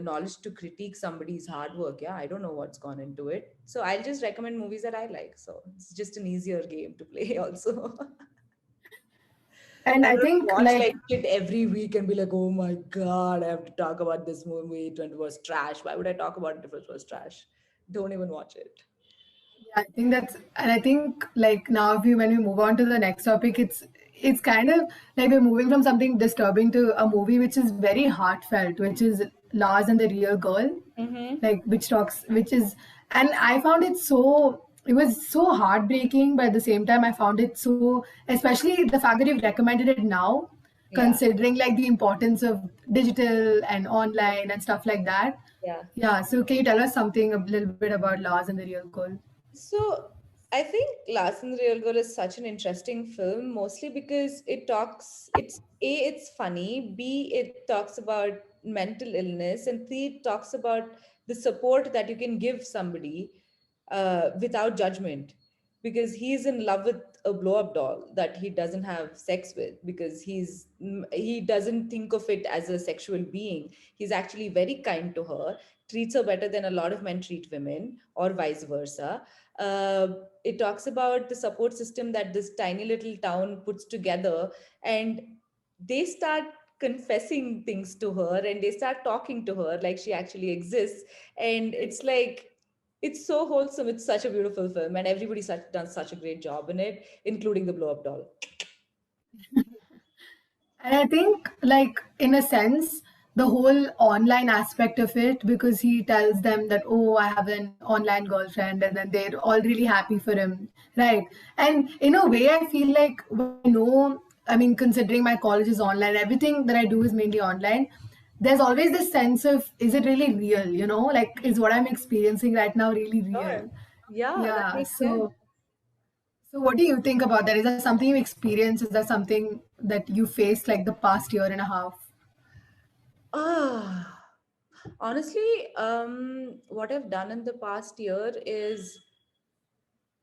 knowledge to critique somebody's hard work. Yeah, I don't know what's gone into it. So I'll just recommend movies that I like. So it's just an easier game to play, also. And I I don't think watch like like shit every week and be like, oh my God, I have to talk about this movie. It was trash. Why would I talk about it if it was trash? Don't even watch it. yeah, I think that's, and I think like now if we when we move on to the next topic, it's kind of like we're moving from something disturbing to a movie which is very heartfelt, which is Lars and the Real Girl, Mm-hmm. like which is, and I found it was so heartbreaking, but at the same time I found it so, especially the fact that you've recommended it now, Yeah. considering like the importance of digital and online and stuff like that. Yeah. Yeah, so can you tell us something a little bit about Lars and the Real Girl? So I think Last and the Real Girl is such an interesting film, mostly because it's funny, B, it talks about mental illness, and C, it talks about the support that you can give somebody without judgment. Because he's in love with a blow up doll that he doesn't have sex with, because he doesn't think of it as a sexual being. He's actually very kind to her, treats her better than a lot of men treat women, or vice versa. uh, it talks about the support system that this tiny little town puts together, and they start confessing things to her, and they start talking to her like she actually exists. And it's like, it's so wholesome. It's such a beautiful film, and everybody done such a great job in it, including the blow up doll. And I think, like, in a sense, the whole online aspect of it, because he tells them that, oh, I have an online girlfriend, and then they're all really happy for him, right? And in a way, I feel like when I know, I mean, considering my college is online, everything that I do is mainly online. There's always this sense of, is it really real? Like, is what I'm experiencing right now really Sure. real? Yeah, that Yeah. makes sense. So what do you think about that? Is that something you experienced? Is that something that you faced like the past year and a half? Ah, honestly, what I've done in the past year is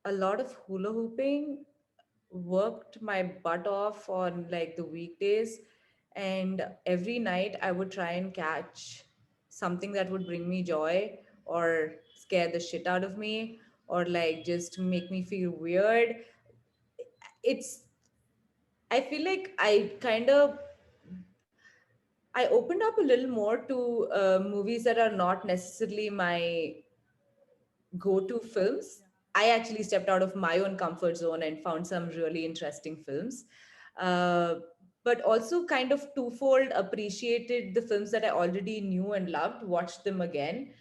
a lot of hula hooping, worked my butt off on like the weekdays, and every night I would try and catch something that would bring me joy or scare the shit out of me or like just make me feel weird. It's, I feel like I opened up a little more to movies that are not necessarily my go-to films. I actually stepped out of my own comfort zone and found some really interesting films. Uh, but also kind of twofold appreciated the films that I already knew and loved, watched them again,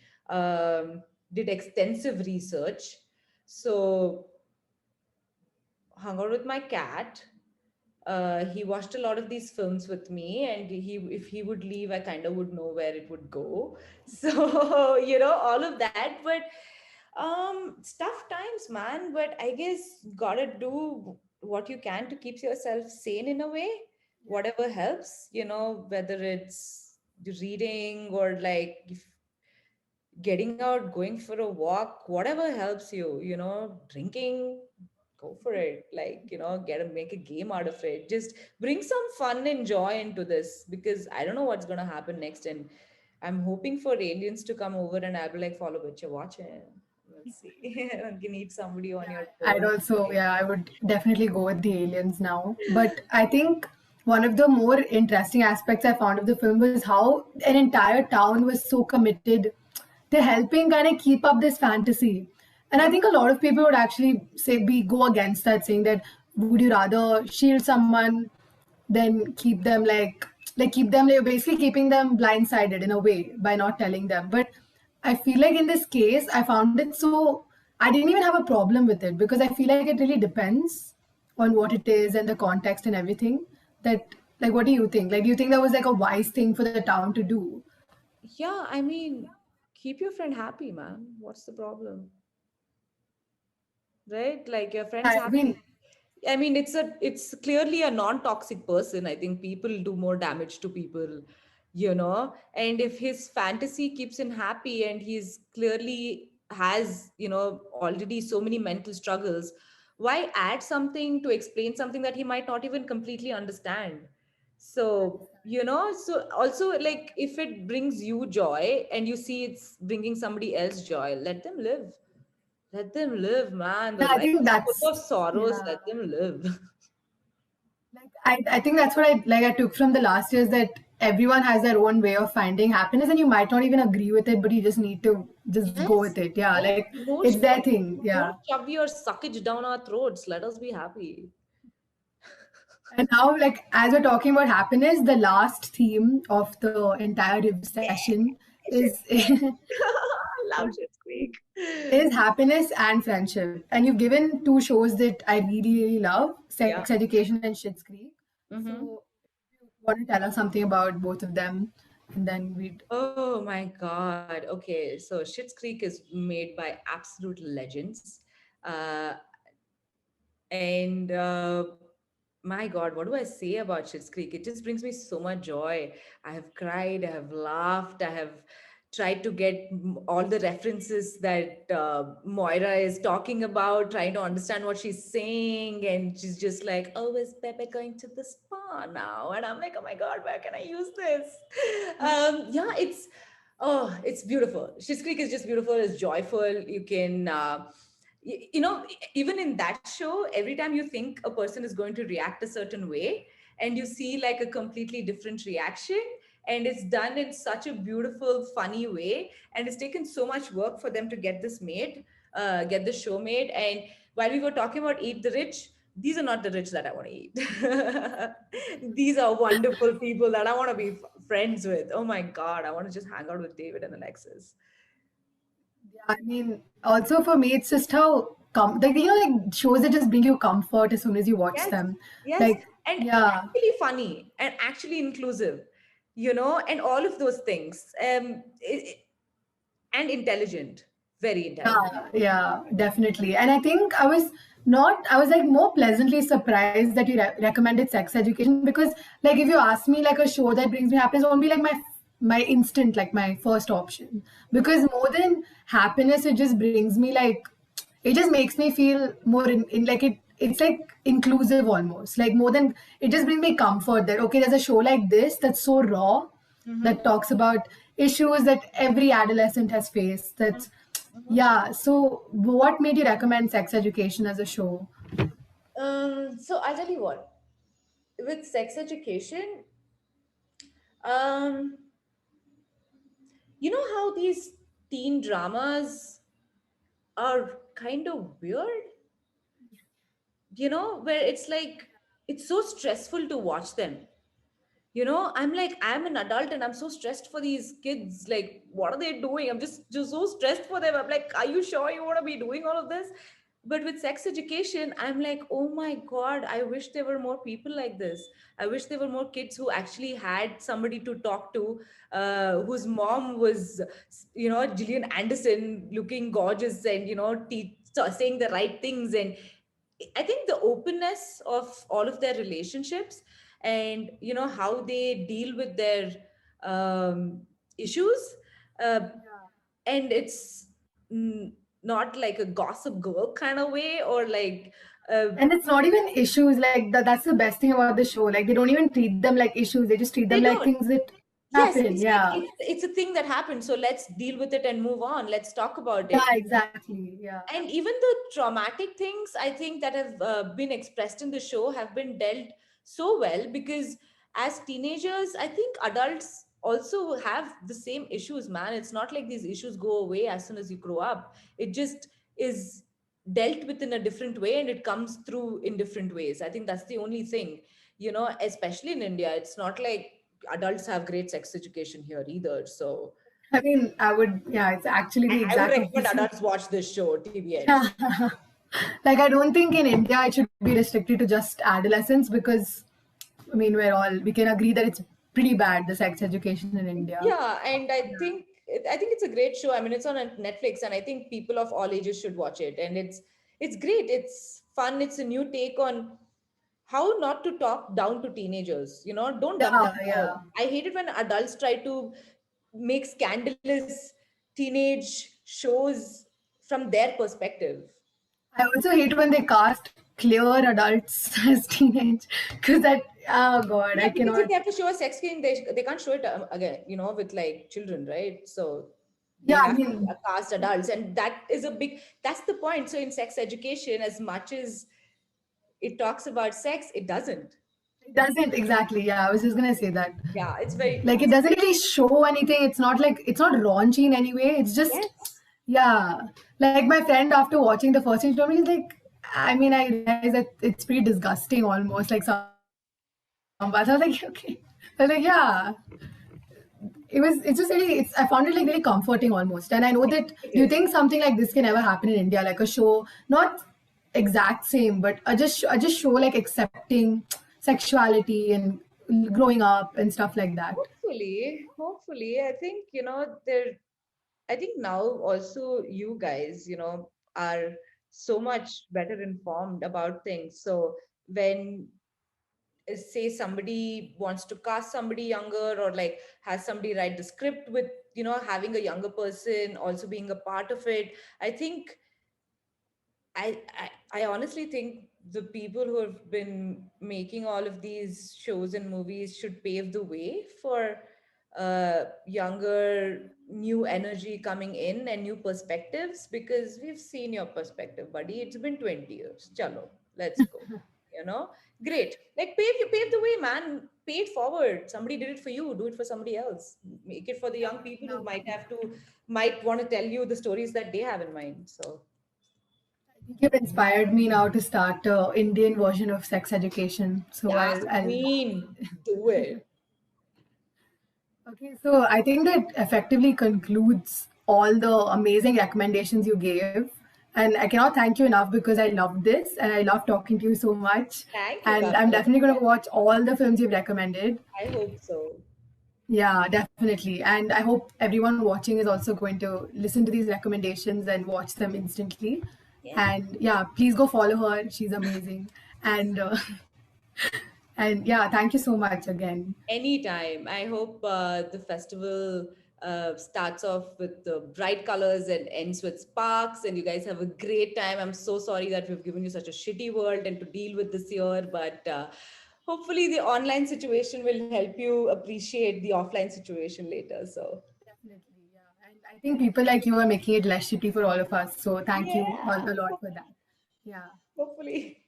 did extensive research. So hung out with my cat. He watched a lot of these films with me, and if he would leave, I kind of would know where it would go. So all of that. But it's tough times, man. But I guess gotta do what you can to keep yourself sane in a way. Whatever helps, whether it's reading or like getting out, going for a walk, whatever helps you, drinking, go for it. Like, make a game out of it. Just bring some fun and joy into this, because I don't know what's going to happen next. And I'm hoping for aliens to come over and I'll be like, follow what you're watching. Let's see. You need somebody on your I'd phone. also, yeah, I would definitely go with the aliens now. But I think one of the more interesting aspects I found of the film was how an entire town was so committed to helping kind of keep up this fantasy. And I Mhm. think a lot of people would actually say go against that, saying that would you rather shield someone than keep them like keep them like basically keeping them blindsided in a way by not telling them. But I feel like in this case, I found it so I didn't even have a problem with it because I feel like it really depends on what it is and the context and everything. That like, what do you think? Like, do you think that was like a wise thing for the town to do? Yeah, I mean, keep your friend happy, man. What's the problem? Right? Like your Yeah, friend's I mean, happy. I mean, it's clearly a non-toxic person. I think people do more damage to people, And if his fantasy keeps him happy and he's clearly has, already so many mental struggles, why add something to explain something that he might not even completely understand? So, so also like if it brings you joy and you see it's bringing somebody else joy, let them live. Let them live, man. The yeah, I life think is full that's of sorrows. yeah. Let them live. Like I think that's what I took from the last years that everyone has their own way of finding happiness and you might not even agree with it, but you just need to just go with Yes. it. Yeah. Yes. Like it's their thing. Yeah. Don't shove your suckage down our throats. Let us be happy. And now, like, as we're talking about happiness, the last theme of the entire review session is Shit's Love Shit's Creek. is happiness and friendship. And you've given two shows that I really, really love: Sex Yeah. Education and Schitt's Creek. Mm-hmm. So, if you want to tell us something about both of them, and then we'd. Oh my God. Okay. So Schitt's Creek is made by absolute legends. Uh, and my God, what do I say about Schitt's Creek? It just brings me so much joy. I have cried, I have laughed, I have tried to get all the references that Moira is talking about, trying to understand what she's saying. And she's just like, oh, is Pepe going to the spa now? And I'm like, oh my God, where can I use this? Yeah, it's beautiful. Schitt's Creek is just beautiful, it's joyful. You can. Even in that show, every time you think a person is going to react a certain way, and you see like a completely different reaction, and it's done in such a beautiful funny way, and it's taken so much work for them to get this made, get the show made. And while we were talking about Eat the Rich, these are not the rich that I want to eat. These are wonderful people that I want to be friends with. Oh my God, I want to just hang out with David and Alexis. Yeah, I mean, also for me, it's just how like like shows that just bring you comfort as soon as you watch Yes, them. yes. Like, And yeah, actually funny and actually inclusive, and all of those things. And intelligent, very intelligent. yeah, definitely. And I think I was like more pleasantly surprised that you recommended Sex Education, because, like, if you ask me like a show that brings me happiness, it won't be like my instant, like my first option. Because more than happiness, it just brings me like, it just makes me feel more in like it's like inclusive almost, like more than, it just brings me comfort that okay, there's a show like this that's so raw, Mm-hmm. that talks about issues that every adolescent has faced. That's, Mm-hmm. yeah. So what made you recommend Sex Education as a show? So I'll tell you what, with sex education, um, you know how these teen dramas are kind of weird, where it's like, it's so stressful to watch them. I'm like, I'm an adult and I'm so stressed for these kids. Like, what are they doing? I'm just so stressed for them. I'm like, are you sure you want to be doing all of this? But with sex education, I'm like, oh my God, I wish there were more people like this. I wish there were more kids who actually had somebody to talk to, whose mom was, Gillian Anderson, looking gorgeous and, saying the right things. And I think the openness of all of their relationships, and how they deal with their um, issues, uh, and it's not like a gossip girl kind of way, or like And it's not even issues like that. That's the best thing about the show. Like, they don't even treat them like issues, they just treat them they like don't. things that Yes, happen. it's like Yeah, it's a thing that happened, so let's deal with it and move on. Let's talk about yeah, it. exactly. Yeah. And even the traumatic things, I think, that have been expressed in the show have been dealt so well, because as teenagers, I think adults also have the same issues, man. It's not like these issues go away as soon as you grow up. It just is dealt with in a different way, and it comes through in different ways. I think that's the only thing, especially in India. It's not like adults have great sex education here either. So I mean, I would, yeah, it's actually the I would exact recommend opposite. adults watch this show, TBH. Yeah. Like, I don't think in India it should be restricted to just adolescents, because, I mean, we can agree that it's pretty bad, the sex education in India. Yeah, and I think it's a great show. I mean, it's on Netflix, and I think people of all ages should watch it. And it's great. It's fun. It's a new take on how not to talk down to teenagers. Don't dumb Yeah, them yeah. down. I hate it when adults try to make scandalous teenage shows from their perspective. I also hate when they cast clear adults as teenage, because that, oh God, Yeah, I because if cannot. they have to show a sex scene, they can't show it again, with like children, right? So they Yeah, I have to mean, cast adults, and that's the point. So in sex education, as much as it talks about sex, it doesn't. it doesn't exactly. Yeah, I was just gonna say that. Yeah, it's very Like, true. it doesn't really show anything. It's not like, it's not raunchy in any way. It's just, Yes. yeah. Like, my friend, after watching the first thing, she told me, he's like, I mean, I realized that it's pretty disgusting almost, like some parts. I was like, okay. I was like, yeah. It's just really, I found it like really comforting almost. And I know that, do you It think is. something like this can ever happen in India, like a show, not exact same, but I just show like accepting sexuality and growing up and stuff like that. Hopefully, I think, I think now also you guys, are so much better informed about things. So when, say, somebody wants to cast somebody younger, or like has somebody write the script with, having a younger person also being a part of it, I think, I honestly think the people who have been making all of these shows and movies should pave the way for younger, new energy coming in and new perspectives, because we've seen your perspective, buddy. It's been 20 years. Chalo, let's go. you know. Great. Like pave the way, man. Pay it forward. Somebody did it for you. Do it for somebody else. Make it for the young people who Now, might want to tell you the stories that they have in mind. So I think you've inspired me now to start a Indian version of sex education. So yes, I'll queen, do it. Okay, so I think that effectively concludes all the amazing recommendations you gave. And I cannot thank you enough because I loved this and I love talking to you so much. Thank you, And I'm Kapil. definitely going to watch all the films you've recommended. I hope so. Yeah, definitely. And I hope everyone watching is also going to listen to these recommendations and watch them instantly. Yeah. And yeah, please go follow her. She's amazing. And and yeah, thank you so much again. Anytime. I hope the festival starts off with the bright colors and ends with sparks, and you guys have a great time. I'm so sorry that we've given you such a shitty world and to deal with this year, but hopefully the online situation will help you appreciate the offline situation later. So, Definitely, yeah. And I think people like you are making it less shitty for all of us. So thank you all yeah, a lot for that. Yeah. hopefully.